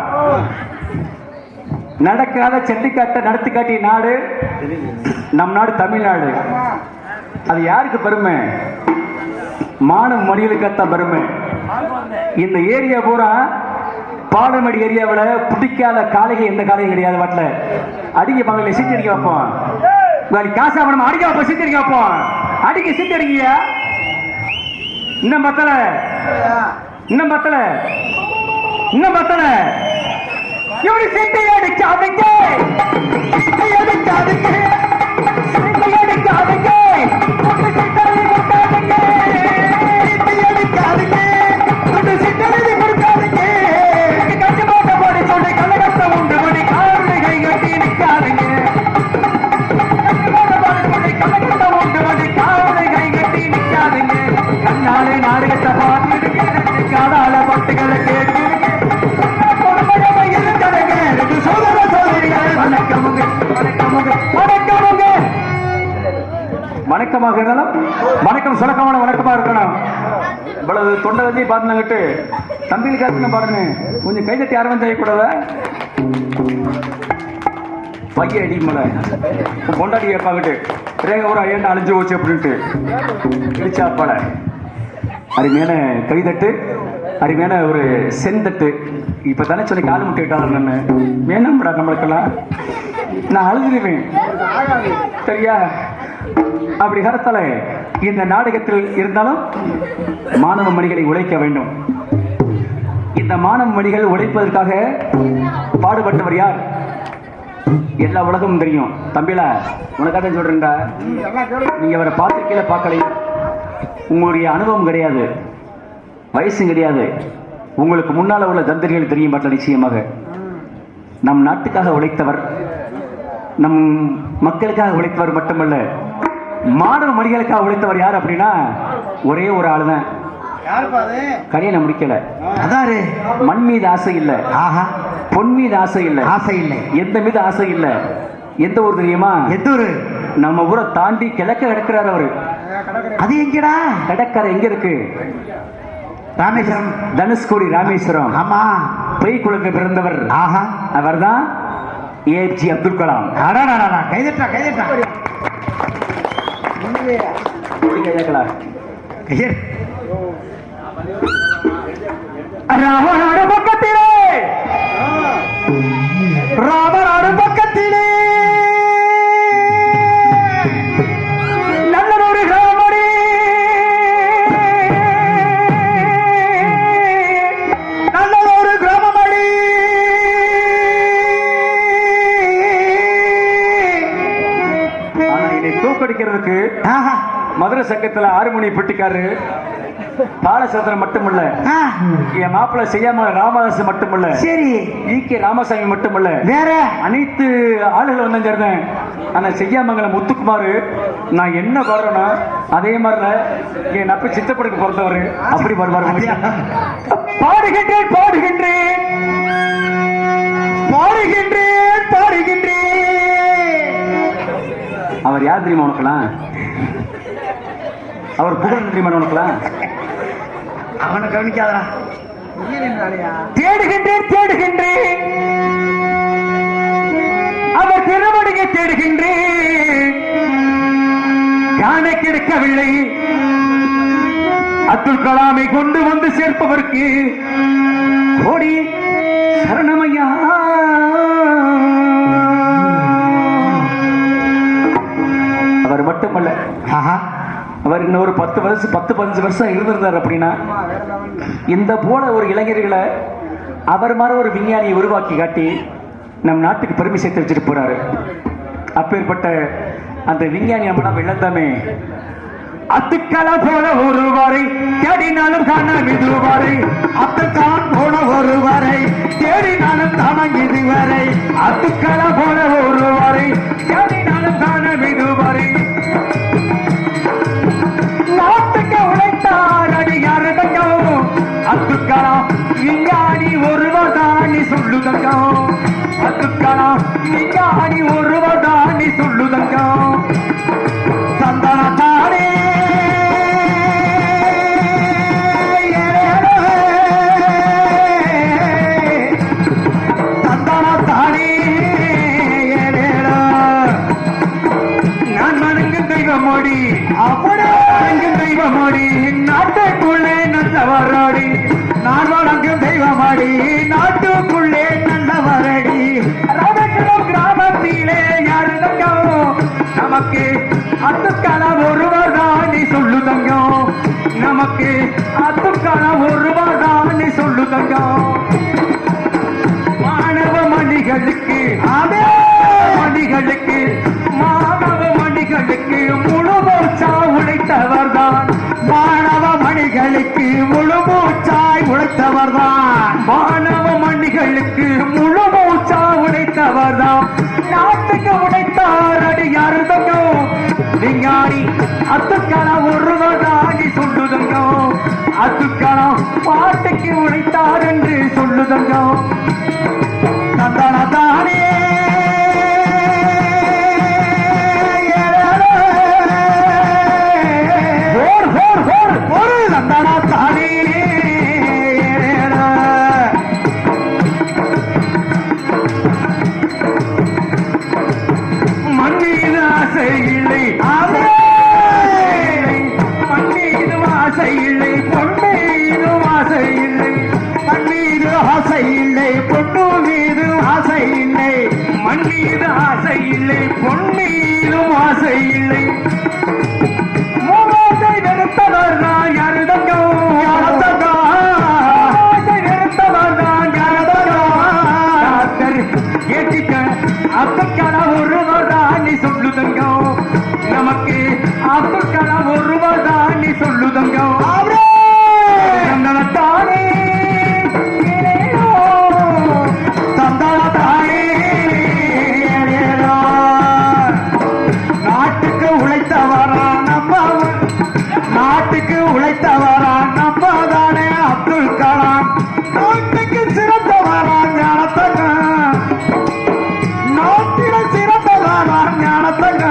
நடக்காத செண்டிக்காட்டை நடத்தி காட்டிய நாடு நம் நாடு தமிழ்நாடு. அது யாருக்கு பெருமை? மாணவ மணிகளுக்குத்தான் பெருமை. இந்த ஏரியா பூரா பாலமடி ஏரியாவில் பிடிக்காத காளைகள் எந்த காளையும் கிடையாது. வாட்டில் அடிக்க பங்கல சீட்டு அடிக்க வைப்போம். காசா பணம் அடிக்க வைப்போம், சீட்டு அடிக்க வைப்போம். அடிக்க சீட்டு அடிக்கிய இன்னும் பத்தல, இன்னும் பத்தல, இன்னும் பத்தல. இப்படி சீட்டை அடிக்காதீங்க, சீட்டை அடிக்காதீங்க, சீட்டை அடிக்காதீங்க, வணக்கமாக இருந்தாலும் வணக்கம் சுலக்கமான வணக்கமா இருக்கணும். இவ்வளவு தொண்டை வச்சு பாருங்கிட்டு தம்பியில் காத்துன்னு பாருங்க. கொஞ்சம் கைதட்டி யாரும் செய்யக்கூடாத பைய அடிமலை பொண்டாடி கேட்பாங்கிட்டு ரேக ஒரு ஐயன் அழிஞ்சு போச்சு அப்படின்ட்டு இடிச்சாப்பாட அருமையான கைதட்டு, அருமையான ஒரு செந்தட்டு. இப்ப தானே சொல்லி காலு முட்டை விட்டாலும் நான் வேணாம்டா நம்மளுக்கெல்லாம் நான் அழுதுருவேன் சரியா? அப்படி கருத்தால இந்த நாடகத்தில் இருந்தாலும் மாணவ மணிகளை உழைக்க வேண்டும். இந்த மாணவ மணிகள் உழைப்பதற்காக பாடுபட்டவர் யார்? எல்லா உலகமும் தெரியும். தம்பில உனக்காக சொல்றேன்டா, நீங்க அவரை பார்த்திருக்கீங்களா? பார்க்கலை. உங்களுடைய அனுபவம் கிடையாது, வயசும் கிடையாது. உங்களுக்கு முன்னால உள்ள தந்திரிகள் தெரியும் மாட்டல. நிச்சயமாக நம் நாட்டுக்காக உழைத்தவர், நம் மக்களுக்காக உழைத்தவர் மட்டுமல்ல, மாணவ மணிகளுக்காக உழைத்தவர் யார் அப்படின்னா ஒரே ஒரு ஆளு தான். கல்யாணம் முடிக்கல, அதாரு மண் மீது ஆசை இல்ல, ஆஹா பொன் மீது ஆசை இல்ல, ஆசை இல்லை. எந்த மீது ஆசை இல்ல. எந்த ஊர் தெரியுமா? எந்த ஊரு? நம்ம ஊரை தாண்டி கிழக்க கிடக்கிறார் அவரு. அது எங்கடா? கடற்கரை எங்க இருக்கு? ராமேஸ்வரம், தனுஷ்கோடி ராமேஸ்வரம். ஆமா, பெய் குழந்தை பிறந்தவர். ஆஹா, அவர் தான் ஏஜி அப்துல் கலாம். கைதட்டா கைதட்டா ராமநாடு பக்கத்திலே, ராமநாடு பக்கத்திலே நல்லதொரு கிராமடி, நல்லதொரு கிராமமடி. ஆனா என்னை தூக்கடிக்கிறதுக்கு மதுரை சங்கத்துல 6 மணி பெட்டிக்காரு பாலசந்திரன் மட்டுமல்ல, என் மாப்பிள்ள செய்யாம ராமதாஸ் மட்டுமல்ல, சரி ஈகே ராமசாமி மட்டுமல்ல, வேற அனைத்து ஆளுகள் வந்து சேர்ந்தேன். ஆனா செய்யாமங்கலம் முத்துக்குமாரு நான் என்ன பாடுறேன்னா அதே மாதிரில என் நப்ப சித்தப்படிக்கு பிறந்தவரு அப்படி பாடுவாரு. பாடுகின்றேன் பாடுகின்றேன் பாடுகின்றேன் பாடுகின்றேன். அவர் யார் தெரியுமா உனக்கலாம்? அவர் புகழ் தெரியுமா உனக்கலாம்? அவனை கவனிக்காதா? தேடுகின்றேன் தேடுகின்றேன் அவர் திருமணியை தேடுகின்றேன், காண கிடைக்கவில்லை. அப்துல் கலாமை கொண்டு வந்து சேர்ப்பவருக்கு கோடி சரணமையா. அவர் மட்டுமல்ல, அவர் இன்னும் ஒரு 10-15 வருஷம் இருந்திருந்தார் அப்படின்னா இந்த போல ஒரு இளைஞர்களை அவர் மாதிரி ஒரு விஞ்ஞானியை உருவாக்கி காட்டி நம் நாட்டுக்கு பெருமை சேர்த்து வச்சுட்டு போறாரு. அப்பேற்பட்ட அந்த விஞ்ஞானி நம்மளாம் இழந்தாமே. அத்துக்கலா போல ஒருவரை தேடினாலும் காண இதுவரை, அத்துக்கான் போல ஒருவரை தேடினாலும் காண இதுவரை, அத்துக்கலா போல ஒருவரை தேடினாலும் காண இதுவரை. நாட்டுக்கு உழைத்தார் அடியார் தங்கோ, அத்துக்கலாம் விஞ்ஞானி ஒருவர் தானி சொல்லுதங்கோ, அத்துக்கலாம் விஞ்ஞானி ஒருவர் தானி சொல்லுதங்கோ. சந்தனத்தானே அதுக்கான ஒருவர் தான் நீ சொல்லு தங்கம் நமக்கு அதுக்கான ஒருவர் தான் நீ சொல்லு தங்கம் மாணவ மணிகளுக்கு மணிகளுக்கு மாணவ மணிகளுக்கு முழு மூச்சா உழைத்தவர் தான் மாணவ மணிகளுக்கு முழு மூச்சாய் உழைத்தவர் தான் மாணவ மணிகளுக்கு முழு மூச்சா உழைத்தவர் தான் நாட்டுக்கு உழைத்தார் அடி யாரு தங்கம் விஞ்ஞானி அதுக்கான ஒருவர் தாண்டி சொல்லுதங்க அதுக்கான பாட்டுக்கு உழைத்தார் என்று சொல்லுதங்க தந்தன தானே ஒரு தந்தன தானே மண்ணீது ஆசை இல்லை மண்ணீது ஆசை இல்லை பொன்னீது ஆசை இல்லை மண்ணீது ஆசை இல்லை பொண்ணு மீது ஆசை இல்லை மண்ணீது ஆசை இல்லை பொன்னீதும் ஆசை இல்லை மூவாசை நிறுத்தவர் தான் யாரு தங்கம் மூவாசை நிறுத்தவர் தான் யாரு தங்கம் டாக்டர் கேட்டிக்க அதுக்கான ஒருவர் தான் நீ சொல்லு தங்கம் நமக்கு அதுக்கான ஒருவர் தான் நீ சொல்லு தங்கம் தானே தந்தன தானே நாட்டுக்கு உழைத்தவரா நம்ம நாட்டுக்கு உழைத்தவரா நம்ம தானே அப்துல் கலாம் நாட்டுக்கு சிறந்தவரா ஞானத்தங்க நாட்டில சிறந்தவரா ஞானத்தங்க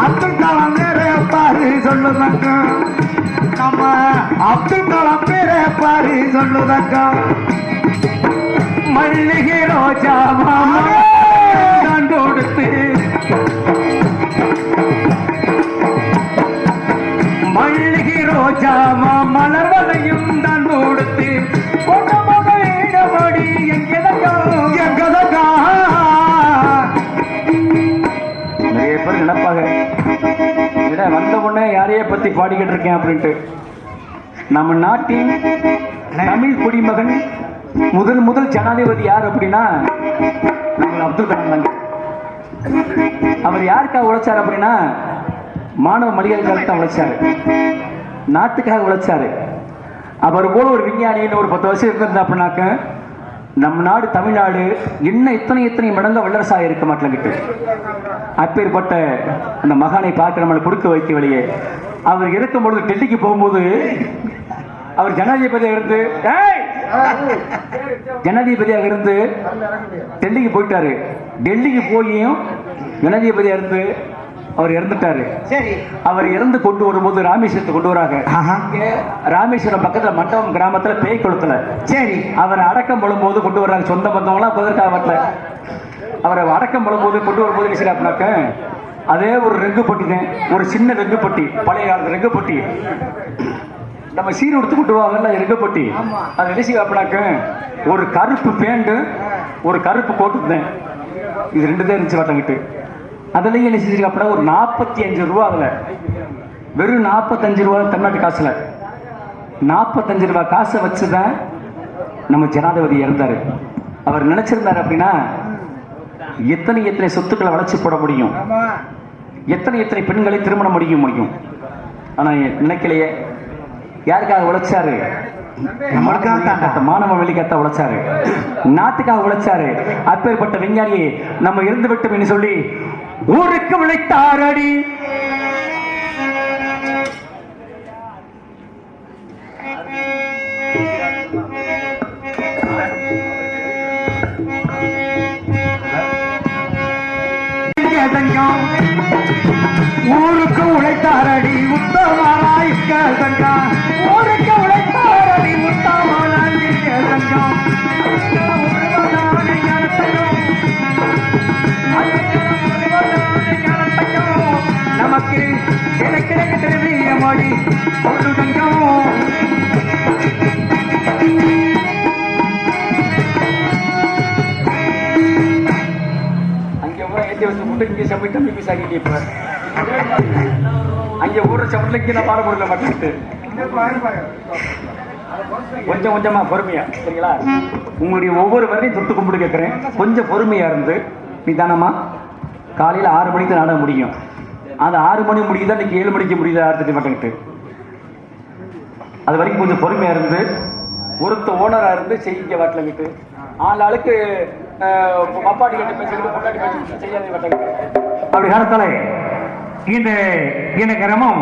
அப்துல் கலாம் பேரே பாரு சொல்லுதங்க நம்ம அப்துல் கலாம் பேரே பாரு சொல்லுதங்க மல்லிகை ரோஜா மாமா நான் கொடுத்து மல்லிகை ரோஜா மலர்வதையும் தான் கொடுத்து கொண்ட மகளிடபடி எங்கதங்கா நிறைய பேர் நினைப்பாங்க இட வந்த உடனே யாரையே பத்தி பாடிக்கிட்டு இருக்கேன் அப்படின்ட்டு நம்ம நாட்டின் தமிழ் குடிமகன் முதல் ஜனாதிபதி யார் அப்படின்னா நம்ம அப்துல் கலாம் தாங்க. அவர் யாருக்காக உழைச்சார் அப்படின்னா மாணவ மளிகைகளுக்காக தான் உழைச்சாரு நாட்டுக்காக உழைச்சாரு அவர் போல ஒரு விஞ்ஞானின்னு ஒரு 10 வருஷம் இருந்திருந்தா அப்படின்னாக்க நம்ம நாடு தமிழ்நாடு இன்னும் இத்தனை மடங்கு வல்லரசாக இருக்க மாட்டேங்கிட்டு அப்பேற்பட்ட அந்த மகானை பார்க்க நம்மளை கொடுக்க வைக்க வழியே அவர் இருக்கும்பொழுது டெல்லிக்கு போகும்போது அவர் ஜனாதிபதியாக இருந்து ஜனாதிபதியாக இருந்து டெல்லிக்கு போயிட்டாரு டெல்லிக்கு போயும் ஜனாதிபதியாக இருந்து அவர் இறந்துட்டாரு அவர் இறந்து கொண்டு வரும்போது ராமேஸ்வரத்தை கொண்டு வராங்க ராமேஸ்வரம் பக்கத்துல மண்டபம் கிராமத்துல பேய் குளத்துல சரி அவரை அடக்கம் பண்ணும்போது கொண்டு வர்றாங்க சொந்த பந்தவங்களாம் குதிர்கால வரல அவரை அடக்கம் பண்ணும்போது கொண்டு வரும்போது என்ன செய்யறாப்னாக்க அதே ஒரு ரெங்குப்பட்டி தான் ஒரு சின்ன ரெங்குப்பட்டி பழைய காலத்து ரெங்குப்பட்டி நம்ம சீர் எடுத்து கொண்டு வாங்கல ரெங்குப்பட்டி அது என்ன செய்யறாப்னாக்க ஒரு கருப்பு பேண்டு ஒரு கருப்பு கோட்டு தான் இது 2 தான் இருந்துச்சு வாட்டங்கிட்டு அதுலயும் என்ன செஞ்சிருக்க அப்படின்னா ஒரு 45 ரூபா அதுல வெறும் 45 ரூபா தமிழ்நாட்டு காசுல 45 ரூபாய் காசை வச்சுதான் நம்ம ஜனாதிபதி இறந்தாரு அவர் நினைச்சிருந்தாரு அப்படின்னா எத்தனை சொத்துக்களை வளர்ச்சி போட முடியும் எத்தனை பெண்களை திருமணம் முடியும் ஆனா நினைக்கலையே யாருக்காக உழைச்சாரு மாணவ வெளிக்காக உழைச்சாரு நாட்டுக்காக உழைச்சாரு அப்பேற்பட்ட விஞ்ஞானியை நம்ம இருந்து விட்டோம் என்று சொல்லி ஊருக்கு உழைத்தாரடி ஊருக்கு உழைத்தாரடி உத்தமராய் தங்கா ஊருக்கு உழைத்தாரடி உத்தமராய் தங்கம் நமக்கு எனக்கு தெரிய மாடி ஒரு தங்கம் அங்கே இங்கே வச்சு போட்டு இங்கே சமைட்டு தம்பி பீஸ் ஆக்கிட்டு இப்போ அங்கே ஊடுற சமைட்டில் இங்கே நான் பாட முடியல மாட்டேன்ட்டு கொஞ்சம் கொஞ்சமா பொறுமையா சரிங்களா? உங்களுடைய ஒவ்வொரு வரையும் தொட்டு கும்பிட்டு கேட்குறேன். கொஞ்சம் பொறுமையா இருந்து நிதானமா. காலையில் 6 மணிக்கு நாடகம் முடியும். அது 6 மணி முடியுதா இன்னைக்கு 7 மணிக்கு முடியுதா ஆரம்பிச்சு மாட்டேங்கிட்டு அது வரைக்கும் கொஞ்சம் பொறுமையா இருந்து ஒருத்த ஓனரா இருந்து செய்ய வாட்டிலங்கிட்டு ஆளுக்கு அப்பாடி கட்டு பேசிக்கிட்டு பொண்டாடி பேசிக்கிட்டு செய்யாத மாட்டேங்கிட்டு அப்படி காலத்தாலே இந்த இனக்கிரமம்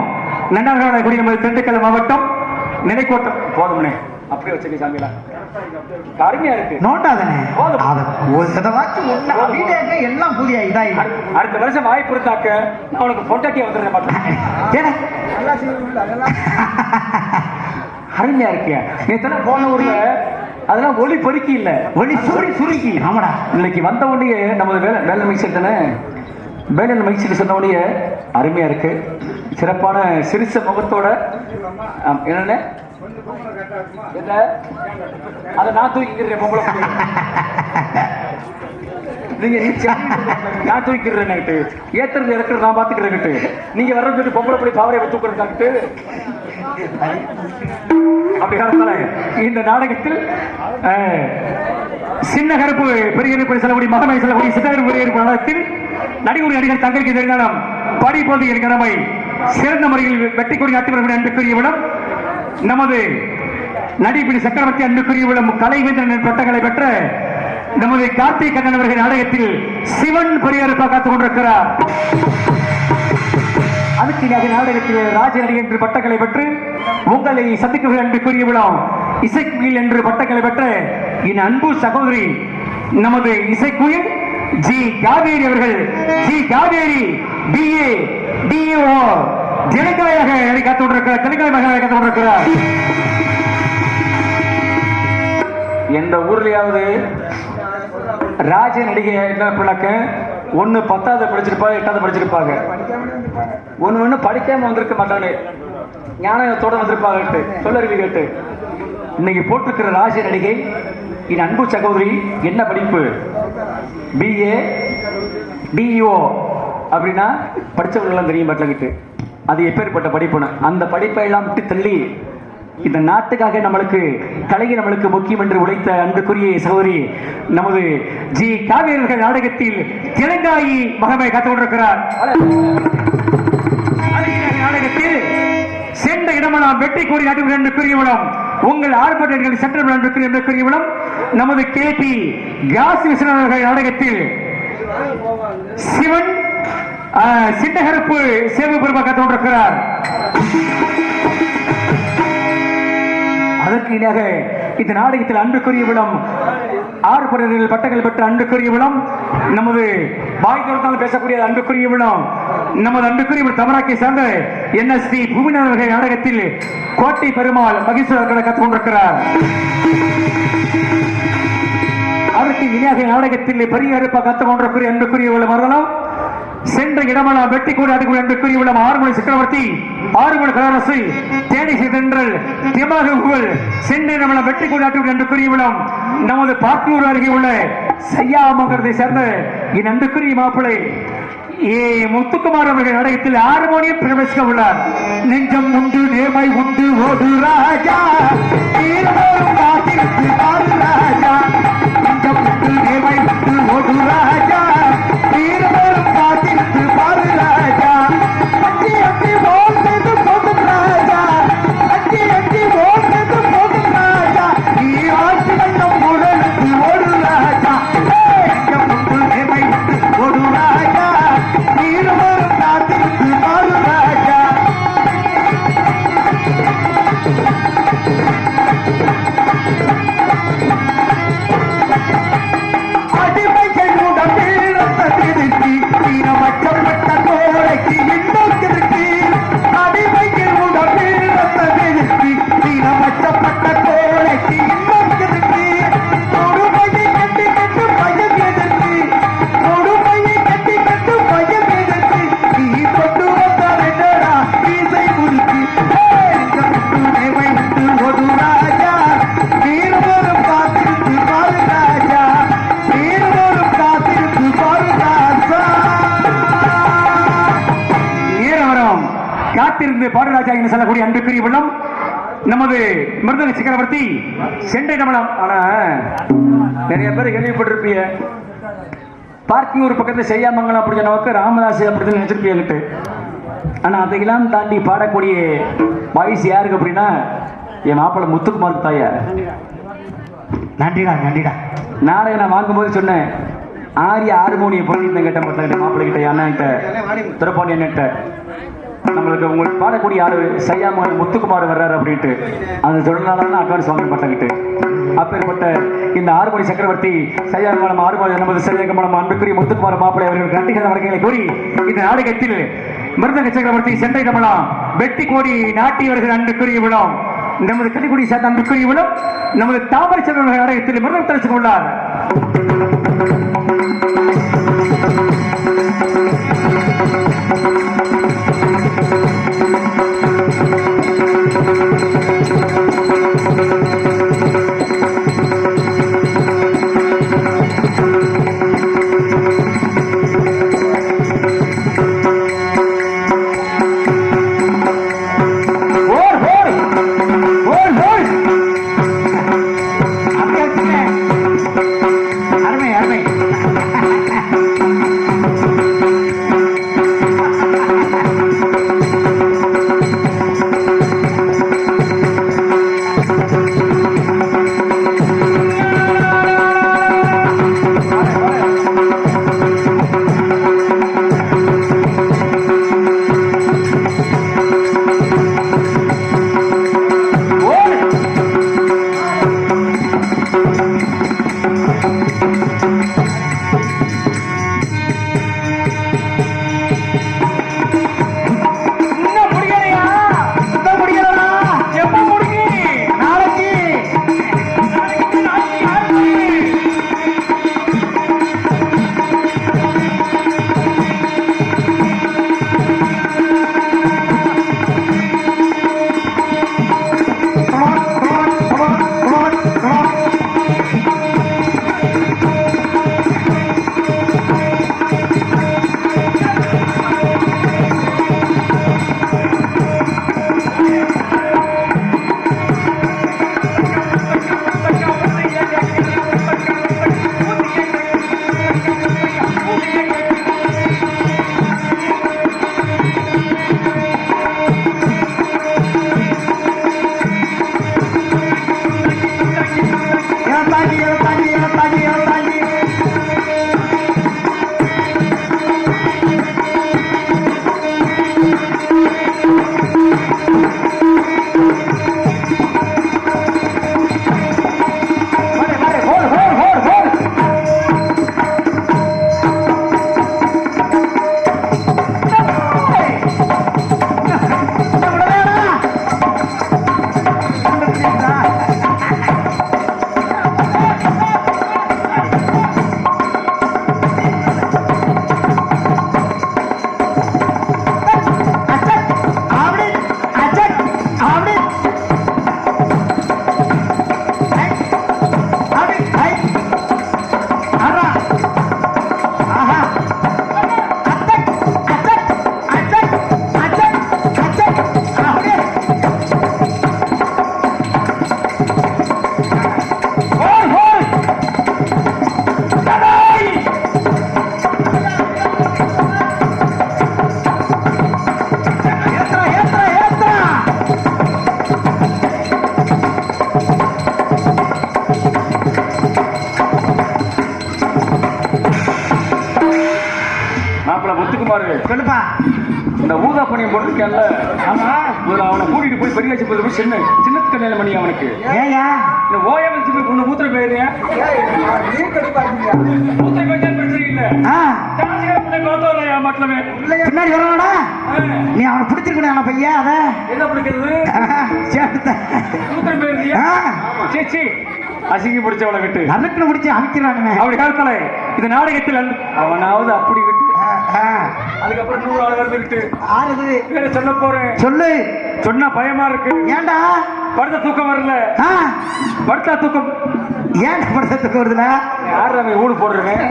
நன்னாக கூடிய நமது திண்டுக்கல் மாவட்டம் நிலைக்கோட்டம் போதும்னே அப்படியே வச்சுக்க சாமியில கருமையா இருக்கு நோட்டாதானே எல்லாம் புதிய இதாயி அடுத்த வருஷம் வாய்ப்பு இருந்தாக்க நான் உனக்கு பொண்டாட்டியா வந்துடுற மாட்டேன். அருமையா இருக்கியா நேத்தன போன ஊர்ல அதெல்லாம் ஒளி பொறுக்கி இல்ல ஒளி சுருக்கி. ஆமாடா இன்னைக்கு வந்த உடனே நமது வேலை மிக்சர் தானே வேலையில் மிக்சர் சொன்ன உடனே அருமையா இருக்கு. சிறப்பான சிரிச்ச முகத்தோட என்னென்ன என்ன அதை நான் தூக்கிக்கிறேன் பொம்பளை நீங்க நான் தூக்கிக்கிறேன் ஏத்துறது இறக்குறது நான் பாத்துக்கிறேன். நீங்க வர்றது சொல்லி பொம்பளை படி பாவரை தூக்குறதாக்கிட்டு அப்படி காலத்தால இந்த நாடகத்தில் சின்ன கருப்பு பெரிய செல்லக்கூடிய மகமை செல்லக்கூடிய சின்ன பெரிய நாடகத்தில் நடிகர் நடிகர் தங்களுக்கு தெரிந்தாலும் படிப்போது என் கடமை சிறந்த முறையில் வெற்றி கொடி நாட்டு அன்புக்குரியவிடம் நமது நடிப்பின் சக்கரவர்த்தி அன்புக்குரியவிடம் கலைவேந்தன் பட்டங்களை பெற்ற நமது கார்த்திக் கண்ணன் அவர்கள் நாடகத்தில் சிவன் பெரியார் காத்துக் கொண்டிருக்கிறார். அதுக்கு நாடகத்தில் ராஜ நடிகர் என்று பட்டங்களை பெற்று உங்களை சந்திக்க அன்புக்குரியவிடம் இசைக்குயில் என்று பட்டங்களை பெற்ற என் அன்பு சகோதரி நமது இசைக்குயில் ஜி காவேரி அவர்கள் ஜி காவேரி BA DO தெலுங்காயாக காத்துக் கொண்டிருக்கிறார். தெலுங்காக காத்துக் கொண்டிருக்கிறார். எந்த ஊர்லயாவது ராஜ நடிகை என்ன பிள்ளைக்க 1 10வது படிச்சிருப்பாங்க 8வது படிச்சிருப்பாங்க. ஒண்ணு படிக்காம வந்திருக்க மாட்டானு ஞானத்தோட வந்திருப்பாங்க சொல்லறிவி கேட்டு இன்னைக்கு போட்டிருக்கிற ராஜ நடிகை என் அன்பு சகோதரி என்ன படிப்பு BA DO அப்படின்னா படிச்சவர்களெல்லாம் தெரியும் பட்டலங்கிட்டு அது எப்பேற்பட்ட படிப்புன்னு அந்த படிப்பை எல்லாம் விட்டு தள்ளி இந்த நாட்டுக்காக நம்மளுக்கு கலைஞர் நம்மளுக்கு முக்கியம் என்று உழைத்த அன்புக்குரிய சகோதரி நமது ஜி காவேரி நாடகத்தில் தெலுங்காயி மகமை காத்துக் கொண்டிருக்கிறார். நாடகத்தில் சென்ற இடமெல்லாம் வெற்றி கோரி நாட்டு அன்புக்குரியவிடம் உங்கள் ஆர்ப்பாட்டங்கள் சென்ற அன்புக்குரியவிடம் நமது KP காசி விஸ்வநாதர்கள் நாடகத்தில் சிவன் சின்னகருப்பு சேவை பெருமா காத்துக் கொண்டிருக்கிறார். அதற்கு இணையாக இந்த நாடகத்தில் அன்புக்குரியவிடம் 6 பட்டங்கள் பெற்ற அன்புக்குரியவிடம் நமது வாய் தொடர்ந்தால் பேசக்கூடிய அன்புக்குரியவிடம் நமது அன்புக்குரிய தமிழாக்கை சார்ந்த NSD பூமிநாதன் அவர்கள் நாடகத்தில் கோட்டை பெருமாள் மகேஸ்வரர்களை கற்றுக் கொண்டிருக்கிறார். அதற்கு இணையாக நாடகத்தில் பெரிய அறுப்பா கற்றுக் கொண்டிருக்கிற அன்புக்குரியவிடம் வரலாம் சென்ற இடமெல்லாம் வெற்றி கூட அதுக்குள் அன்புக்குரியவிடம் 6 மணி சக்கரவர்த்தி 6 மணி கலரசு தேனி சென்றல் திமாக புகழ் சென்ற இடமெல்லாம் வெற்றி கூட அதுக்குள் அன்புக்குரியவிடம் நமது பாத்தியூர் அருகே உள்ள செய்யாமங்கிறதை சேர்ந்த என் அன்புக்குரிய மாப்பிள்ளை முத்துக்குமார் அவர்கள் நாடகத்தில் ஹார்மோனியம் பிரவேசிக்க உள்ளார். நெஞ்சம் உண்டு நேர்மை உண்டு ஓடு ராஜா ராஜா நெஞ்சம் உண்டு நேர்மை உண்டு ஓடு ராஜா காத்திருந்து பாரு ராஜா அட்டி அட்டி ஓடுறது போதும் ராஜா அட்டி அட்டி ஓடுறது போதும் ராஜா நீ ஆட்சி வண்ணம் உடலுக்கு ஓடு ராஜா நெஞ்சம் உண்டு நேர்மை உண்டு ஓடு ராஜா நீரும் காத்திருந்து பாரு ராஜா. காத்திருந்து பாடராஜா என்று சொல்லக்கூடிய அன்புக்குரிய உள்ளம் நமது மிருதங்க சக்கரவர்த்தி சென்னை கமலம். ஆனா நிறைய பேர் கேள்விப்பட்டிருப்பீங்க, பார்க்கிங் ஒரு பக்கத்துல செய்யாமங்கலம் அப்படி சொன்னவங்க ராமதாஸ் அப்படி நினைச்சிருப்பீங்க. ஆனா அதையெல்லாம் தாண்டி பாடக்கூடிய வாய்ஸ் யாருக்கு அப்படின்னா என் மாப்பிள்ளை முத்துக்குமாருக்கு தாயா. நன்றிடா நன்றிடா. நாளை நான் வாங்கும்போது சொன்னேன், ஆரிய ஹார்மோனியம் பொருள் கேட்ட மட்டும் மாப்பிள்ளை கிட்ட அண்ணன்கிட்ட துறப்பாண்டி அண்ணன்கிட்ட நம்மளுக்கு உங்களுக்கு பாடக்கூடிய ஆளு செய்யாமல் முத்துக்குமார் வர்றாரு அப்படின்ட்டு அந்த சொல்லனால அட்வான்ஸ் வாங்க மாட்டாங்கிட்டு. அப்பேற்பட்ட இந்த ஆறுமணி சக்கரவர்த்தி செய்யாமலம் ஆறுமணி நமது செய்யாமலம் அன்புக்குரிய முத்துக்குமார் மாப்பிள்ளை அவர்களுக்கு நன்றிகள் வணக்கங்களை கூறி இந்த நாடகத்தில் மிருதங்க சக்கரவர்த்தி சென்னை கமலம் வெட்டி கோடி நாட்டி வருகிற அன்புக்குரிய விழம் நமது கலிக்குடி சேர்ந்த அன்புக்குரிய விழம் நமது தாமரை செல்வ நாடகத்தில் மிருதம் தெரிவித்துக் கொண்டார். சொல்லுப்பா. இந்த ஊதா பணியம் போட்டிருக்கேன்ல, அவனை கூட்டிட்டு போய் பெரிய போய் சின்ன கல்யாணம் பண்ணி அவனுக்கு ஏயா இந்த ஓய வச்சு போய் பொண்ணு மூத்திர போயிருங்க மூத்திர போய் பிரச்சனை இல்ல மட்டுமே பின்னாடி வரணும்டா. நீ அவனை பிடிச்சிருக்கணும் பையன். அத என்ன பிடிக்கிறது மூத்திர போயிருந்தியா சேச்சி அசிங்கி பிடிச்சவளை விட்டு அதுக்குன்னு பிடிச்சி அமைக்கிறானுங்க அப்படி காலத்தலை இந்த நாடகத்தில் அவனாவது அப்படி விட்டு அதுக்கப்புறம் 100 ஆள் வந்துட்டு ஆறுது வேற சொல்ல போறேன். சொல்லு. சொன்னா பயமா இருக்கு. ஏண்டா படுத்த தூக்கம் வரல? படுத்தா தூக்கம் ஏன் படுத்த தூக்கம் வருதுல? யார் அவன் ஊடு போடுறேன்?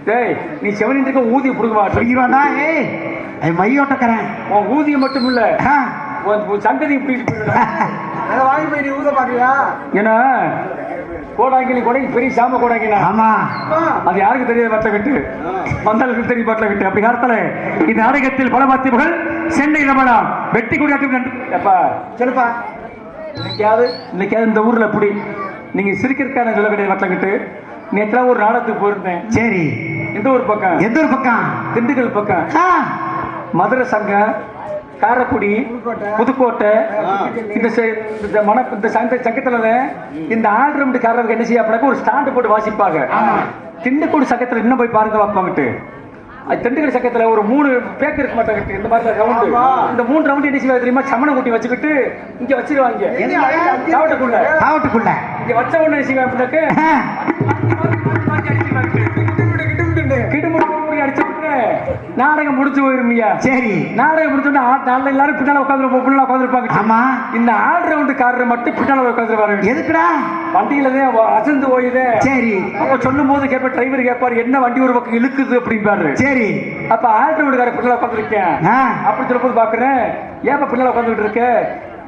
டேய் நீ செவனிட்டுக்கு ஊதிய புடுங்குவா சொல்லிடுவாண்டா. ஏய் மையோட்டக்கிறேன் உன் ஊதியம் மட்டும் இல்ல உன் சங்கதி இப்படி வாங்கி போய் நீ ஊத பாக்குறியா ஏன்னா கோடாங்கி கூட பெரிய சாம கோடாங்கினா ஆமா அது யாருக்கு தெரியாது பட்டல கட்டு வந்தாளுக்கு தெரியும் பட்டல கட்டு அப்படி காலத்துல இந்த நாடகத்தில் பல மாத்தியவர்கள் சென்னை ரமணா வெட்டி கொடியாட்டம் அப்பா சொல்லுப்பா இன்னைக்காவது இந்த ஊர்ல எப்படி நீங்க சிரிக்கிறதுக்கான சொல்ல கிடையாது பட்டல கட்டு நேற்று ஒரு நாடகத்துக்கு போயிருந்தேன் சரி எந்த ஒரு பக்கம் திண்டுக்கல் பக்கம் மதுரை சங்கம் காரைக்குடி புதுக்கோட்டை இந்த சங்கத்துல இந்த ஆல்ரவுண்ட் காரருக்கு என்ன செய்ய ஒரு ஸ்டாண்டு போட்டு வாசிப்பாங்க திண்டுக்கல் சங்கத்துல இன்னும் போய் பாருங்க வைப்பாங்கட்டு திண்டுக்கல் சங்கத்துல ஒரு 3 பேக் இருக்க மாட்டாங்க இந்த மாதிரி ரவுண்டு இந்த 3 ரவுண்டு என்ன செய்வாங்க தெரியுமா சமண கூட்டி வச்சுக்கிட்டு இங்க வச்சிருவாங்க இங்க வச்ச உடனே செய்வாங்க நாடகம் முடிச்சு போயிருமியா சரி நாடகம் முடிச்சோன்னா எல்லாரும் பின்னால உட்காந்துருப்பாங்க ஆமா இந்த ஆல் ரவுண்டு காரர் மட்டும் பின்னால உட்காந்துருப்பாரு எதுக்குடா வண்டியில அசந்து போயுது சரி அப்ப சொல்லும் போது கேட்ப டிரைவர் கேட்பாரு என்ன வண்டி ஒரு பக்கம் இழுக்குது அப்படின்பாரு சரி அப்ப ஆல் ரவுண்டு காரர் பின்னால உட்காந்துருக்கேன் அப்படி சொல்லும் போது பாக்குறேன் ஏப்ப பின்னால உட்காந்துட்டு இருக்க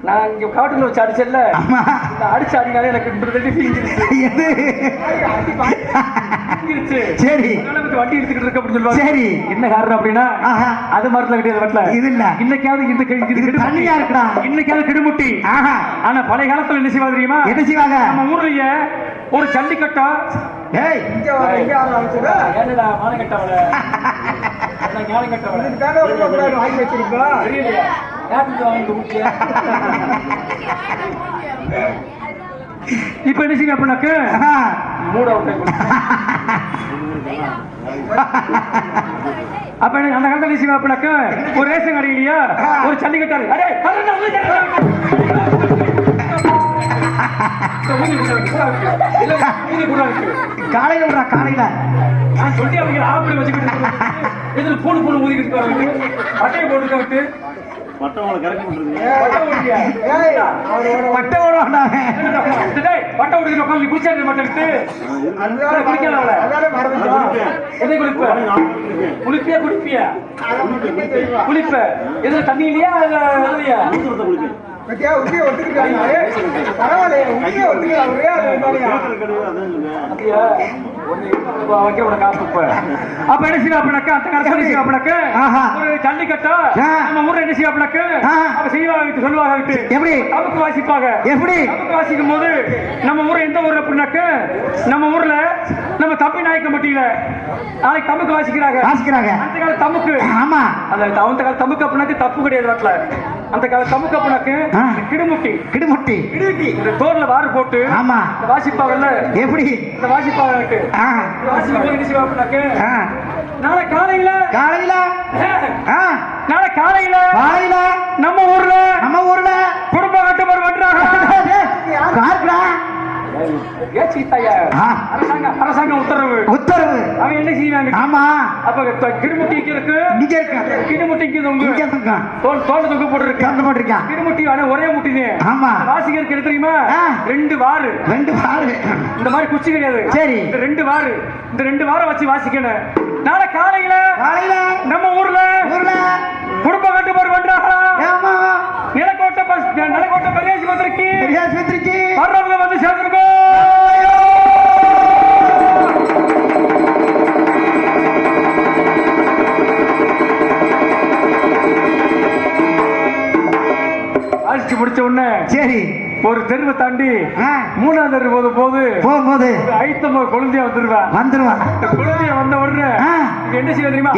நான் இங்க காட்டுல வச்சு அடிச்சல அடிச்சு அடினாலே எனக்கு சரி வண்டி எடுத்துக்கிட்டு இருக்க அப்படின்னு சொல்லுவாங்க சரி என்ன காரணம் அப்படின்னா அது மரத்துல கிடையாது வட்டல இது இல்ல இன்னைக்காவது இந்த தண்ணியா இருக்குடா இன்னைக்காவது கிடுமுட்டி ஆனா பழைய காலத்துல என்ன செய்வாங்க தெரியுமா என்ன செய்வாங்க நம்ம ஊர்லயே ஒரு ஜல்லிக்கட்டா என்னடா மானக்கட்டவள ஞானக்கட்டவள வாங்கி வச்சிருக்கா தெரியலையா இப்ப என்ன செய்ய அப்படின்னாக்க அப்ப அந்த காலத்துல என்ன செய்ய அப்படின்னாக்க ஒரு ரேஷன் கடை இல்லையா ஒரு ஜல்லிக்கட்டாரு காலையில காலையில நான் சொல்லி அவங்க ஆப்பிள் வச்சுக்கிட்டு இதுல பூணு ஊதிக்கிட்டு அட்டையை போட்டுக்கிட்டு தண்ணி இல்லையா அப்ப என்ன செய்ய அப்படின்னாக்க அந்த காலத்துல செய்ய அப்படின்னாக்க ஒரு ஜல்லிக்கட்டா நம்ம ஊர்ல என்ன செய்ய அப்படின்னாக்க அப்ப செய்வாங்க சொல்லுவாங்க எப்படி தமுக்கு வாசிப்பாங்க எப்படி தமுக்கு வாசிக்கும் போது நம்ம ஊர் எந்த ஊர் அப்படின்னாக்க நம்ம ஊர்ல நம்ம தம்பி நாயக்கம்பட்டியில நாளைக்கு தமுக்கு வாசிக்கிறாங்க அந்த கால தமுக்கு ஆமா அந்த கால தமுக்கு அப்படின்னாக்க தப்பு கிடையாது வாட்டில அந்த கால தமுக்கு அப்படின்னாக்க கிடுமுட்டி இந்த தோர்ல வாறு போட்டு ஆமா வாசிப்பாங்கல்ல எப்படி இந்த வாசிப்பாங்க வாசிக்கும் போது என்ன செய்வாங்க நாளை காலையில நம்ம ஊர்ல குடும்ப கட்டுப்பாடு பண்றாங்க அரசாங்கம் உத்தரவு அவன் என்ன செய்வாங்க ஆமா அப்ப கிடுமுட்டிக்கு தோல் தொங்க போட்டிருக்கேன் கிடுமுட்டி ஒரே முட்டி ஆமா வாசிக்கிறதுக்கு எது தெரியுமா 2 வாறு இந்த மாதிரி குச்சி கிடையாது சரி இந்த 2 வாரம் வச்சு வாசிக்கணும் நாளை காலையில நம்ம ஊர்ல குடும்ப கட்டுப்பாடு பண்றாங்களா நிலக்கோட்டை பெரியாஸ்பத்திரிக்கு வர்றவங்க வந்து சேர்ந்துருக்கோம் ஆட்சி முடிச்ச உடனே சரி ஒரு தெருவை தாண்டி 3ஆவது தெரு போகும்போது ஐத்தம் குழந்தையா வந்துருவான் குழந்தைய வந்த உடனே என்ன செய்ய தெரியுமா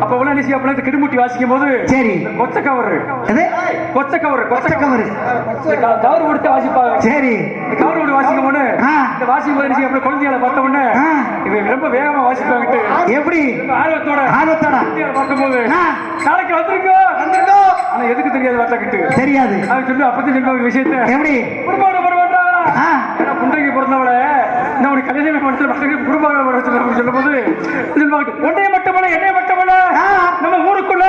அப்ப உள்ள என்ன செய்ய அப்படின்னா கிடுமுட்டி வாசிக்கும் போது சரி கொச்ச கவர் கவர் கொடுத்து வாசிப்பாங்க சரி கவர் கொடுத்து வாசிக்கும் போது இந்த வாசிக்கும் போது என்ன செய்ய குழந்தைகளை பார்த்த உடனே இது ரொம்ப வேகமா வாசிப்பாங்க எப்படி ஆர்வத்தோட பார்க்கும் போது நாளைக்கு வந்திருக்கோம் ஆனா எதுக்கு தெரியாது வார்த்தைக்கிட்டு தெரியாது அது சொல்லி அப்பத்தி சொல்ல ஒரு விஷயத்த எப்படி குண்டைக்கு பிறந்தவள நான் ஒரு கல்யாணம் குடும்ப சொல்லும் போது ஒன்றைய மட்டுமல்ல என்னைய மட்டுமல்ல நம்ம ஊருக்குள்ள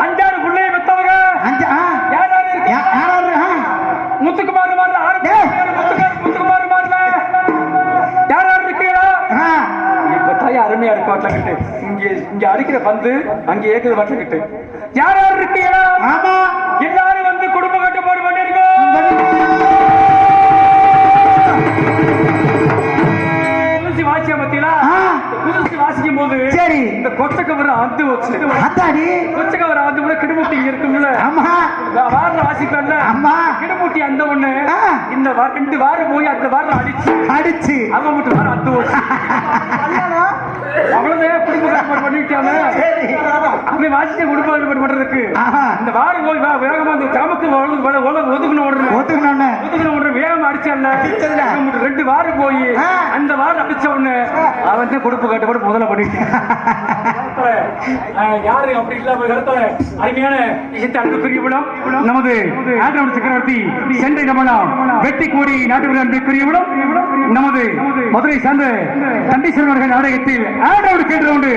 5-6 பிள்ளைய பெத்தவங்க முத்துக்குமார் முத்துக்குமார் யார் இருக்கீங்களா இப்ப தாய் அருமையா இருக்கு வாட்டங்கிட்டு. இங்க அடிக்கிற பந்து அங்க ஏக்குது வாட்டங்கிட்டு. யார் யார் இருக்கீங்களா? ஆமா, எல்லாரும் வந்து குடும்ப கட்டுப்பாடு பண்ணிருக்கோம். புதுசு வாசியா பத்தியா? புதுசு வாசிக்கும் போது சரி, இந்த கொச்சக்கவர அந்து வச்சு அத்தாடி, கொச்சக்கவர அந்து கூட கிடுமுட்டி இங்க இருக்கும்ல. ஆமா வாரில் வாசிப்பேன்ல, ஆமா, கிடுமுட்டி அந்த ஒண்ணு இந்த 2 வாரம் போய் அந்த வாரம் அடிச்சு அவன் மட்டும் வாரம் அந்து வச்சு அவ்வளவுதான் குடும்ப கட்டுப்பாடு பண்ணிட்டாங்க. அவன் வாசிச்ச குடும்ப கட்டுப்பாடு பண்றதுக்கு இந்த வாரம் போய் வேகமா அந்த தமக்கு ஒதுக்கணும் வேகமா அடிச்சல்ல 2 வாரம் போய் அந்த வாரம் அடிச்ச உடனே அவன் தான் குடும்ப கட்டுப்பாடு முதல்ல பண்ணிட்டான். யாரு அப்படி இல்லாம கருத்துல அருமையான பிரிவுடம் நமது ஆண்டவன் சக்கரவர்த்தி சென்னை கமலம் வெட்டி கூடி நாட்டு பிரிவுடம் நமது மதுரை சார்ந்த கண்டீஸ்வரர்கள் நாடகத்தில் ஆண்டவன் கேட்டு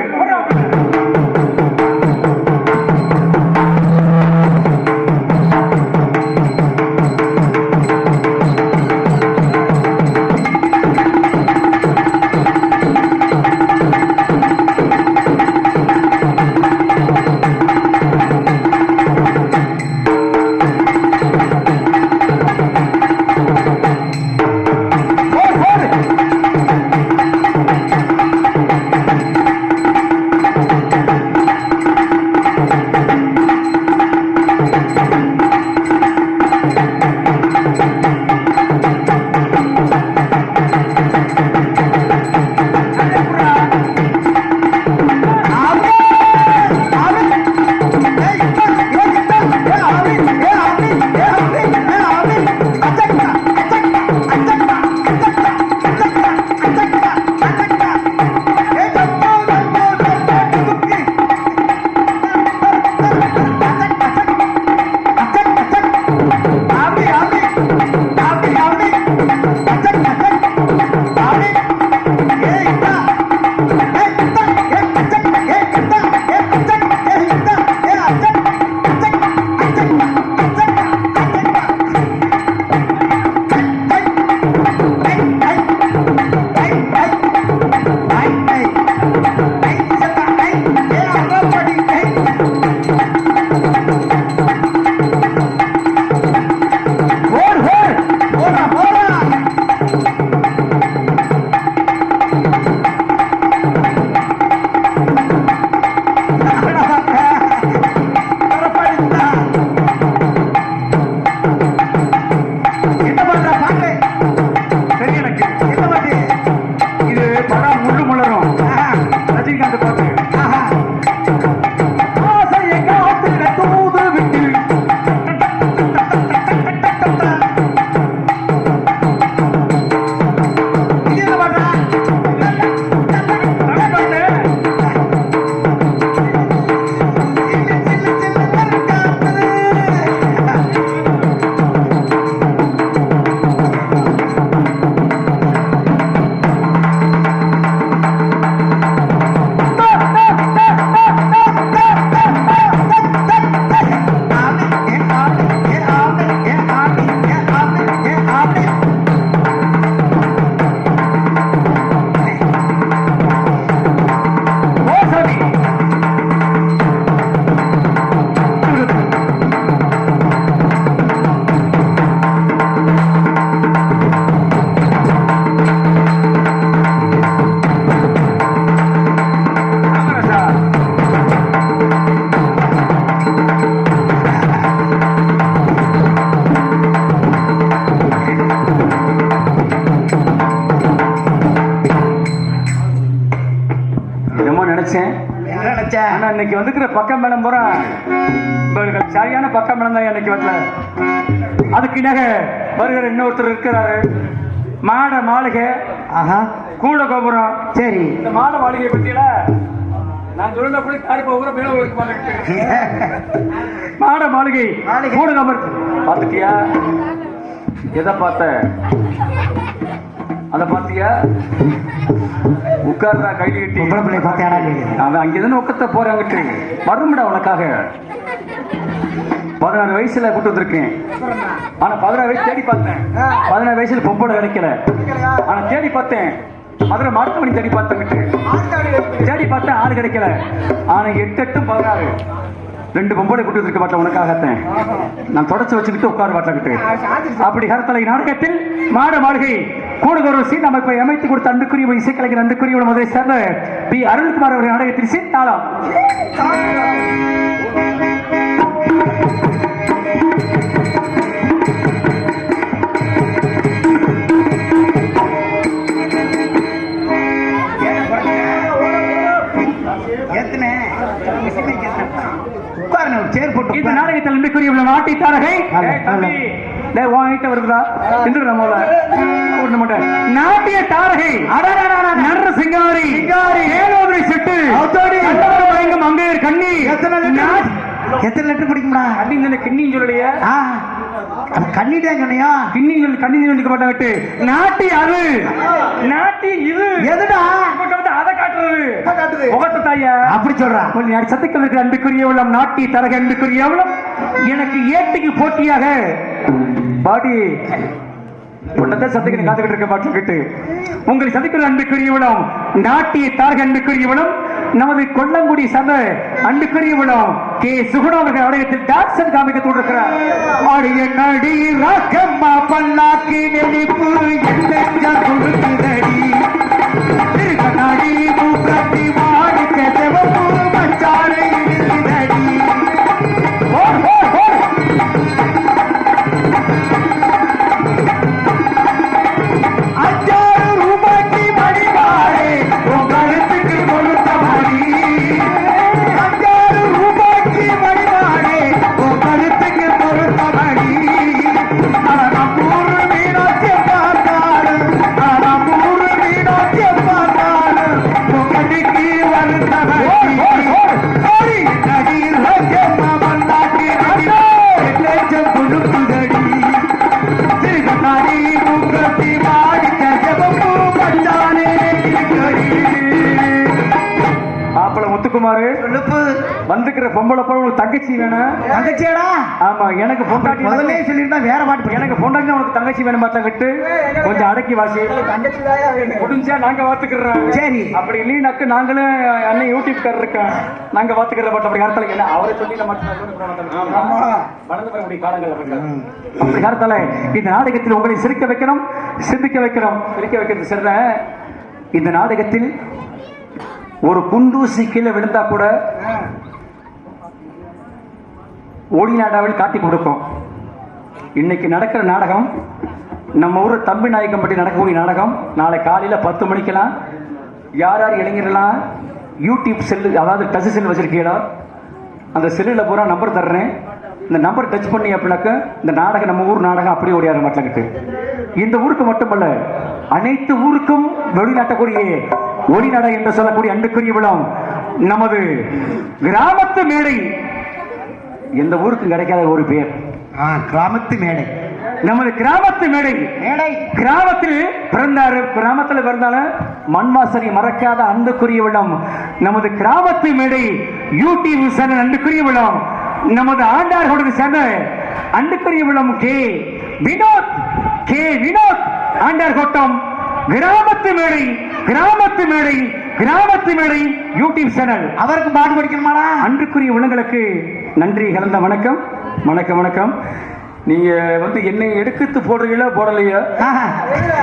ஆனா இன்னைக்கு வந்துக்கிற பக்கம் மேளம் பூரா சரியான பக்கம் மேளம் தான் இன்னைக்கு வரல. அதுக்கு இணங்க வருகிற இன்னொருத்தர் இருக்கிறாரு. மாட மாளிகை, கூட கோபுரம். சரி, இந்த மாட மாளிகை பத்தியில நான் சொல்லுறப்படி காரி போகிற மேல மாட மாளிகை கூட கோபுரம் பாத்துட்டியா? எதை பார்த்த? அத பாத்தியா? உட்கார்றா கை கட்டி அவன் அங்கிருந்து உட்கத்த போறாங்கிட்டு வரும்டா உனக்காக. 16 வயசுல கூட்டு வந்திருக்கேன். ஆனா 16 வயசு தேடி பார்த்தேன். 16 வயசுல பொம்பளை கிடைக்கல. ஆனா தேடி பார்த்தேன். மதுரை மாட்டுமணி தேடி பார்த்தங்கிட்டு தேடி பார்த்தா ஆள் கிடைக்கல. ஆனா 8-8-16 2 பொம்பளை கூட்டி வச்சிருக்க மாட்டேன் உனக்காகத்தேன். நான் தொடச்சு வச்சுக்கிட்டு உட்கார மாட்டேங்கிட்டு அப்படி கருத்தலை நாடகத்தில் மாட மாளிகை கூடுதொரு சீன் அமைப்பை அமைத்து கொடுத்த அன்புக்குரிய இசைக்கலைஞர் அன்புக்குரிய முதலை சேர்ந்த பி அருள்குமார் அவர்கள் நாடகத்தில் சீன் தாளம். இந்த நாடகத்தில் அன்புக்குரிய நாட்டி தாரகை வருகிறா என்று நாட்டிய தாரகை நர சிங்காரி ஏழோதரை செட்டு மங்கையர் கண்ணி எத்தனை லெட்டர் படிக்கும்டா? அப்படின்னு கிண்ணின்னு சொல்லலையா? கண்ணிட்டேன் சொன்னியா? கிண்ணி சொல்லிக்க மாட்டாங்கட்டு நாட்டி அது நாட்டி இது எதுடா அதை காட்டுறது முகத்தை தாயா அப்படி சொல்றான். சத்துக்கள் இருக்கிற அன்புக்குரியவளம் நாட்டி தரக அன்புக்குரியவளம் எனக்கு ஏட்டிக்கு போட்டியாக பாடி உன்னதான் சத்துக்கு காத்துக்கிட்டு இருக்க மாட்டேங்கிட்டு உங்களை சந்திக்கிற அன்புக்குரியவளம் நாட்டிய தாரக அன்புக்குரியவளம் நமது கொல்லங்குடி சந்த அன்புக்குரியவளம் கே சுகுணா அவர்கள் ஆலயத்தில் டான்சன் காமிக்க தோன்றிருக்கிறார். ஆடிய நடி ராக்கம்மா பல்லாக்கி நெளிப்பு கொடுக்குதடி நாடி மூக்கத்தி மாடிக்க செவப்பு மச்சாரை இழுக்குதடி. வந்துக்கிற பொம்பளை உனக்கு தங்கச்சி வேணும். தங்கச்சியாடா? ஆமா, எனக்கு பொண்டாட்டி முதல்ல சொல்லிருந்தா வேற பாட்டு. எனக்கு பொண்டாட்டி உனக்கு தங்கச்சி வேணும் மாட்டாங்கிட்டு கொஞ்சம் அடக்கி வாசி முடிஞ்சா நாங்க பாத்துக்கிறோம். சரி, அப்படி இல்லைனாக்கு நாங்களும் அண்ணன் யூடியூப் கார் இருக்கோம், நாங்க பாத்துக்கிற மாட்டோம். அப்படி காலத்துல என்ன அவரை சொல்லி வளர்ந்து வரக்கூடிய காலங்கள் இருக்கு. அப்படி காலத்தால இந்த நாடகத்தில் உங்களை சிரிக்க வைக்கணும், சிந்திக்க வைக்கணும். சிரிக்க வைக்கிறது சொல்ற இந்த நாடகத்தில் ஒரு குண்டூசி கீழே விழுந்தா கூட ஒளிநாடாவில் காட்டி கொடுக்கும். இன்னைக்கு நடக்கிற நாடகம் நம்ம ஊர் தம்பி நாயக்கம்பட்டி நடக்கக்கூடிய நாடகம். நாளை காலையில் 10 மணிக்கெல்லாம் யார் யார் இளைஞரெல்லாம் யூடியூப் செல்லு, அதாவது டச் செல் வச்சிருக்கீங்களோ அந்த செல்லில் பூரா நம்பர் தர்றேன். இந்த நம்பர் டச் பண்ணி அப்படின்னாக்க இந்த நாடகம் நம்ம ஊர் நாடகம் அப்படியே ஓடியாரு மாட்டேங்கிட்டு. இந்த ஊருக்கு மட்டுமல்ல, அனைத்து ஊருக்கும் வெளிநாட்டக்கூடிய ஒளிநாடகம் என்று சொல்லக்கூடிய அன்புக்குரிய விழம் நமது கிராமத்து மேடை. எந்த ஊருக்கும் கிடைக்காத ஒரு பேர் கிராமத்து மேடை. நமது கிராமத்து மேடை. கிராமத்தில் பிறந்தாரு, கிராமத்தில் பிறந்தாலும் மண்வாசனை மறக்காத அன்புக்குரிய விழம் நமது கிராமத்து மேடை. யூடியூப் சேனல் அன்புக்குரிய விழம் நமது ஆண்டார்களோடு சேர்ந்த அன்புக்குரிய விழம் கே வினோத் ஆண்டார் கோட்டம் கிராமத்து மேடை. கிராமத்து மேடை, கிராமத்து மேடை யூடியூப் சேனல். அவருக்கு பாட்டு படிக்கணுமாடா? அன்புக்குரிய உள்ளங்களுக்கு நன்றி கலந்த வணக்கம். வணக்கம் வணக்கம். நீங்க வந்து என்னை எடுத்து போடுறீங்களோ போடலையோ,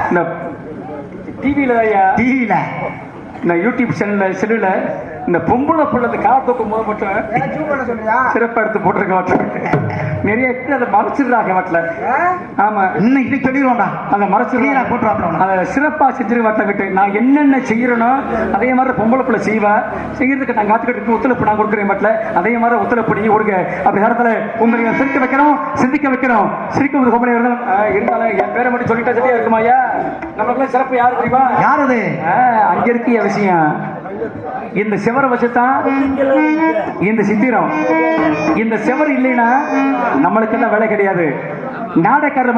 இந்த டிவியில இந்த யூடியூப் சேனல் செல்லுல இந்த பொம்பளை பிள்ளை கார் தூக்கும் போது மட்டும் சிறப்பா எடுத்து போட்டிருக்க மாட்டேன். நிறைய அதை மறைச்சிடுறாங்க மாட்டல. ஆமா, இன்னைக்கு சொல்லிடுவோம்டா, அந்த மறைச்சிடுறா போட்டுருவாங்க. அதை சிறப்பா செஞ்சிருக்க மாட்டேங்கிட்டு நான் என்னென்ன செய்யறனோ அதே மாதிரி பொம்பளை பிள்ளை செய்வேன். செய்யறதுக்கு நான் காத்துக்கிட்டு ஒத்துழைப்பு நான் கொடுக்குறேன் மாட்டல. அதே மாதிரி ஒத்துழைப்பு நீங்க கொடுங்க. அப்படி நேரத்தில் உங்களை சிரிக்க வைக்கணும், சிந்திக்க வைக்கணும். சிரிக்கும் பொம்பளை இருந்தாலும் என் பேரை மட்டும் சொல்லிட்டா சரியா இருக்குமாயா? நம்மளுக்குள்ள சிறப்பு யாரு தெரியுமா? யார் அது? அங்க இருக்கிய விஷயம். இந்த செவரை வச்சுதான் இந்த சித்திரம். இந்த செவர் இல்லைன்னா நம்மளுக்கு என்ன வேலை கிடையாது. நாடகக்காரர்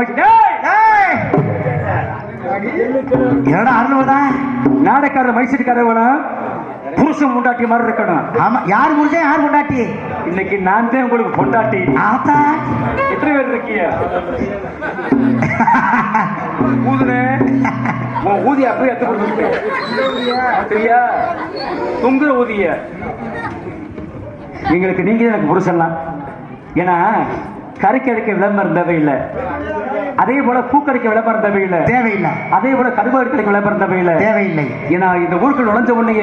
நாடகக்காரர் மைசூர்காரவனா புருஷன் முண்டாட்டி மாதிரி இருக்கணும். ஆமா, யார் புருஷன் யார் பொண்டாட்டி? இன்னைக்கு நான் தான் உங்களுக்கு பொண்டாட்டி. ஆத்தா எத்தனை பேர் இருக்கீங்க? ஊதுனே உன் ஊதிய அப்படியே எத்த கொடுத்து சரியா? தொங்குற ஊதிய எங்களுக்கு நீங்க எனக்கு புருஷன்லாம். ஏன்னா கரைக்கடைக்க விளம்பரம் தேவையில்லை, அதே போல பூக்கடைக்க விளம்பரம் தேவையில்லை, தேவையில்லை. அதே போல கருவாடு கடைக்க விளம்பரம் தேவையில்லை, தேவையில்லை. ஏன்னா இந்த ஊருக்குள் நுழைஞ்ச உடனே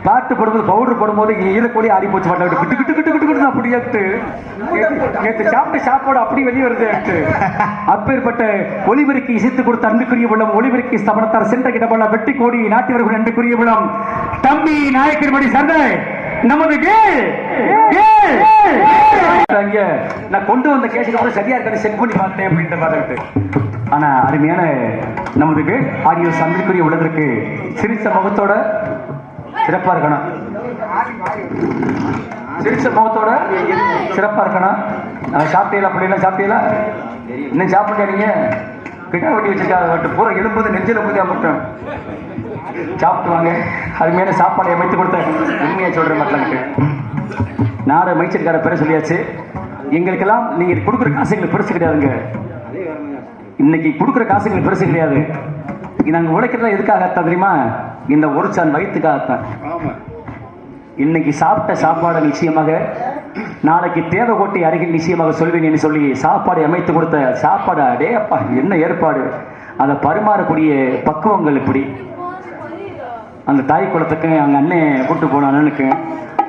பாட்டு போடும்போது பவுடர் போடும்போது ஈரக்கோழி ஆடி போச்சு பாட்டு கிட்டு கிட்டு கிட்டு கிட்டு கிட்டு அப்படி நேற்று சாப்பிட்ட சாப்பாடு அப்படி வெளியே வருது. அப்பேற்பட்ட ஒளிபெருக்கி இசைத்து கொடுத்த அன்புக்குரிய உள்ளம், ஒளிபெருக்கி ஸ்தபனத்தார் சென்ற கிடப்பள்ள வெட்டி கோடி நாட்டியவர்கள் அன்புக்குரிய உள்ளம் தம்பி நாயக்கர்படி சந்தை நமது நான் கொண்டு வந்த கேஸுக்கு கூட சரியா இருக்காது செக் பண்ணி பார்த்தேன் அப்படின்ட்டு பார்த்துக்கிட்டு. ஆனா அருமையான நமது ஆடியோ அன்புக்குரிய உள்ளதற்கு சிரிச்ச முகத்தோட சிறப்பா இருக்கணும், சிரிச்ச முகத்தோட சிறப்பா இருக்கணும். சாப்பிட்டீங்களா? அப்படின்னா சாப்பிட்டீங்களா? இன்னும் சாப்பிட்டா நீங்க கிட்ட வெட்டி வச்சிருக்காங்க பூரா எழும்புது நெஞ்சில போது அமட்டும் சாப்பிட்டு வாங்க. அருமையான சாப்பாடு அமைத்து கொடுத்த உண்மையை சொல்ற மக்களுக்கு நாட மைச்சல்கார பேரை சொல்லியாச்சு. எங்களுக்கெல்லாம் நீங்க கொடுக்குற காசுகள் பெருசு கிடையாதுங்க. இன்னைக்கு கொடுக்குற காசுகள் பெருசு கிடையாது. நாங்க உழைக்கிறதா எதுக்காகத்தான் தெரியுமா? இந்த ஒரு சான் வயிற்றுக்காகத்தான். இன்னைக்கு சாப்பிட்ட சாப்பாடு நிச்சயமாக நாளைக்கு தேவகோட்டை அருகில் நிச்சயமாக சொல்வேன் என்று சொல்லி சாப்பாடு அமைத்து கொடுத்த சாப்பாடு அடே அப்பா என்ன ஏற்பாடு, அதை பரிமாறக்கூடிய பக்குவங்கள் இப்படி. அந்த தாய் குளத்துக்கு அங்க அண்ணன் கூட்டு போன அண்ணனுக்கு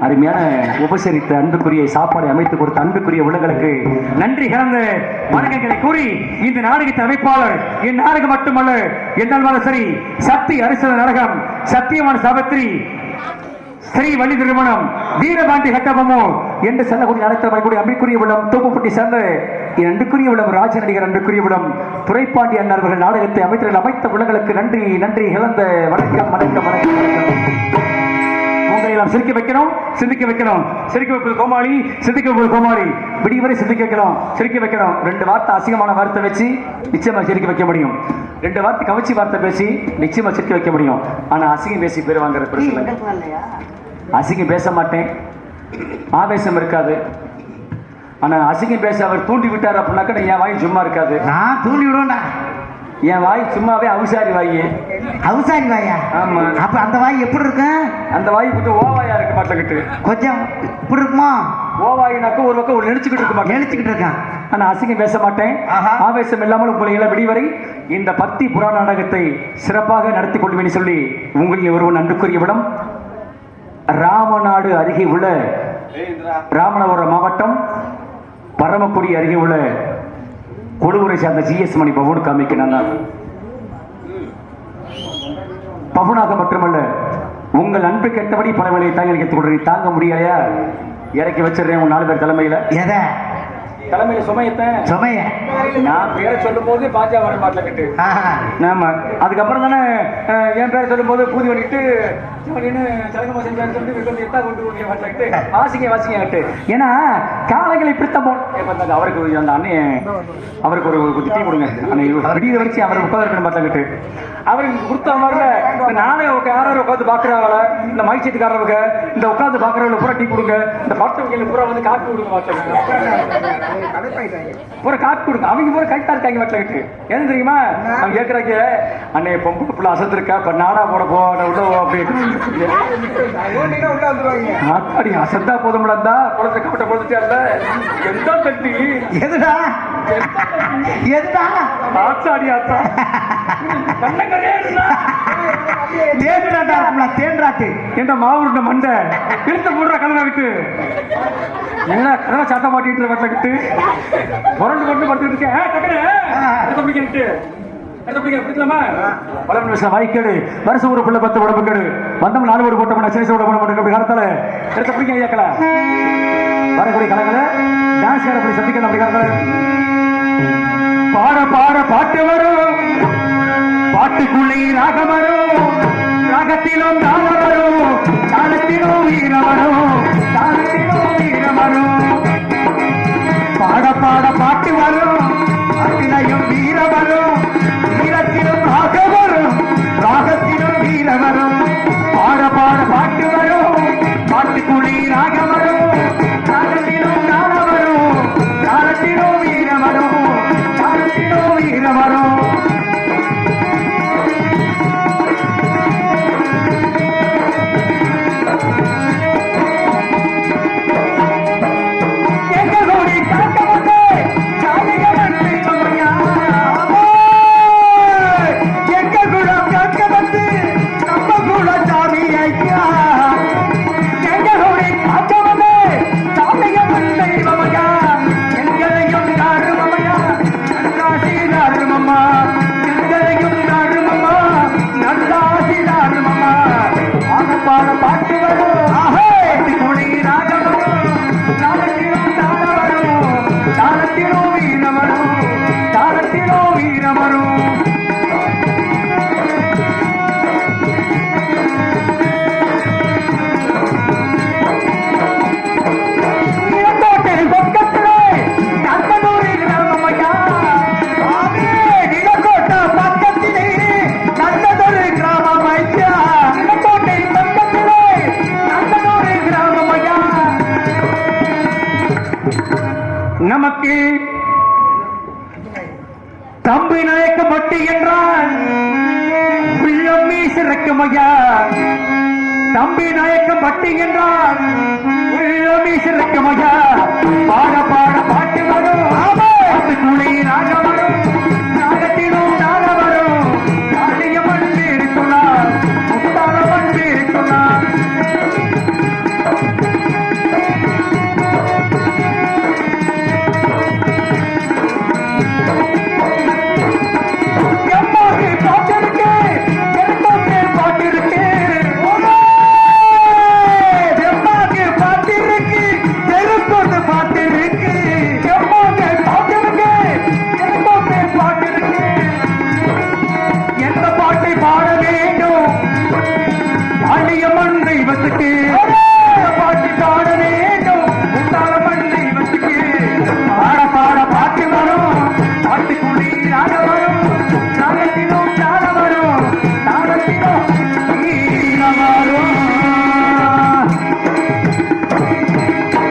அருமையான உபசரித்த அன்புக்குரிய சாப்பாடு அமைத்து கொடுத்த அன்புக்குரிய உள்ளங்களுக்கு நன்றி கலந்த வணக்கங்களை கூறி இந்த நாடகத்தை அமைப்பாளர் என் நாடகம் மட்டுமல்ல என்னால் சரி சக்தி அரசு நாடகம் சத்தியமான சாவித்திரி ஸ்ரீ வள்ளி திருமணம் வீரபாண்டி கட்டபொம்மோ என்று செல்லக்கூடிய அனைத்து வரக்கூடிய அன்புக்குரிய உள்ளம் தூப்புப்பட்டி சேர்ந்த என் அன்புக்குரிய உள்ளம் ராஜ நடிகர் அன்புக்குரிய உள்ளம் துரைப்பாண்டி அண்ணர்கள் நாடகத்தை அமைத்த உள்ளங்களுக்கு நன்றி நன்றி இழந்த வணக்கம் வணக்கம் வணக்கம் வணக்கம். உங்களை எல்லாம் சிரிக்க வைக்கணும், சிந்திக்க வைக்கணும். சிரிக்க வைப்பது கோமாளி, சிந்திக்க வைப்பது கோமாளி. விடிவரை சிந்திக்க வைக்கணும், சிரிக்க வைக்கணும். 2 வார்த்தை அசிங்கமான வார்த்தை வச்சு நிச்சயமா சிரிக்க வைக்க முடியும். 2 வார்த்தை கவச்சி வார்த்தை பேசி நிச்சயமா சிரிக்க வைக்க முடியும். ஆனா அசிங்கம் பேசி பேர் வாங்குற பிரச்சனை. அசிங்கம் பேச மாட்டேன், ஆவேசம் இருக்காது. ஆனா அசிங்கம் பேச அவர் தூண்டி விட்டார் அப்படின்னாக்க என் வாய் சும்மா இருக்காது. நான் தூண்டி விடுவேன்டா. என் வாய் சும்மாவே அவுசாரி வாய். அவுசாரி வாயா? ஆமா. அப்ப அந்த வாய் எப்படி இருக்கு? அந்த வாய் கொஞ்சம் ஓவாயா இருக்கு மாட்டக்கிட்டு. கொஞ்சம் இப்படி இருக்குமா? ஓவாயினாக்க ஒரு பக்கம் ஒரு நெளிச்சுக்கிட்டு இருக்க மாட்டேன், நெளிச்சுக்கிட்டு இருக்கேன். ஆனா அசிங்கம் பேச மாட்டேன், ஆவேசம் இல்லாமல் உங்களை எல்லாம் விடிவரை இந்த பக்தி புராண நாடகத்தை சிறப்பாக நடத்தி கொள்வேன் சொல்லி உங்களில் ஒருவன் அன்புக்குரிய விடம் ராமநாடு அருகே உள்ள ராமநாதபுரம் மாவட்டம் பரமக்குடி அருகே உள்ள கொடுமுறை சார்ந்த ஜிஎஸ் மணி பவன் காமிக்க நான் பவனாக மட்டுமல்ல உங்கள் அன்பு கேட்டபடி பல வேலையை தாங்க தாங்க முடியலையா இறக்கி வச்சிருக்கேன் உங்க 4 பேர் தலைமையில. எதை தலைமையில சுமைய நான் பேரை சொல்லும் போது பாஜா வர மாட்டேங்கிட்டு. ஆமா, அதுக்கப்புறம் தானே என் பேரை சொல்லும் போது பூதி பண்ணிட்டு வாசிங்க. ஏன்னா காலைகளை பிடித்த அவருக்கு அந்த அண்ணன் அவருக்கு ஒரு டீ கொடுங்க விடிய வச்சு அவர் உட்காந்துருக்கணும் பார்த்தாக்கிட்டு அவருக்கு கொடுத்த மாதிரி நானே யாரும் உட்காந்து பாக்குறாங்கள இந்த மைச்சீட்டுக்காரவங்க இந்த உட்காந்து பாக்குறவங்க பூரா டீ கொடுங்க, இந்த பட்டவங்க பூரா வந்து காப்பி கொடுங்க பார்த்தாங்க பூரா காப்பி கொடுங்க. அவங்க பூரா கைட்டா இருக்காங்க பார்த்தாக்கிட்டு. ஏன்னு தெரியுமா? அவங்க கேட்கறாங்க அண்ணே பொம்பு பிள்ளை அசத்து இருக்கா இப்ப நாடா போட போ உள்ள அப்படின்னு அசந்தா போதும் குளத்தை கப்பட்ட பொழுதுட்டே இல்ல எந்த தட்டி எதுடா எதுடா ஆத்தாடி ஆத்தா தேன்றாட்டு என்ற மாவுருண்ட மண்டை இழுத்த போடுற கலவை விட்டு என்ன கதவை சாட்ட மாட்டிட்டு வட்டக்கிட்டு புரண்டு கொண்டு படுத்துட்டு இருக்கேன். வாய்க்கேடு வருஷம் ஒரு பிள்ளை 10 உடம்பு கேடு வந்தம் 4 ஒரு போட்ட சேச உடம்பு காலத்தால எடுத்த பிடிக்க ஐயாக்கல வரக்கூடிய கலங்களை டான்ஸ் அப்படி சந்திக்கணும் அப்படி காலத்தால பாட பாட பாட்டு வரும் பாட்டுக்குள்ளே ராகம் வரும் ராகத்திலும் தாளம் வரும் தாளத்திலும் வீரம் வரும் தாளத்திலும் வீரம் வரும் பாட பாட பாட்டு வரும் பாட்டிலையும் வீரம் வரும் வீரத்திலும் ராகம் வரும் ராகத்திலும் வீரம் வரும் பாட பாட பாட்டு வரும் நமக்கு தம்பி நாயக்க பட்டி என்றால் உள்ளமே சிறக்கும் ஐயா. தம்பி நாயக்க பட்டி என்றால் உள்ளமே சிறக்கும் ஐயா. பாட பாட பாட்டு வரும், துளி ராக வரும், ராகத்திலும் நாக வரும். காளியம்மன் பேரு சொன்னார், முத்தாரம்மன் பேரு சொன்னார். தெய்வத்துக்கு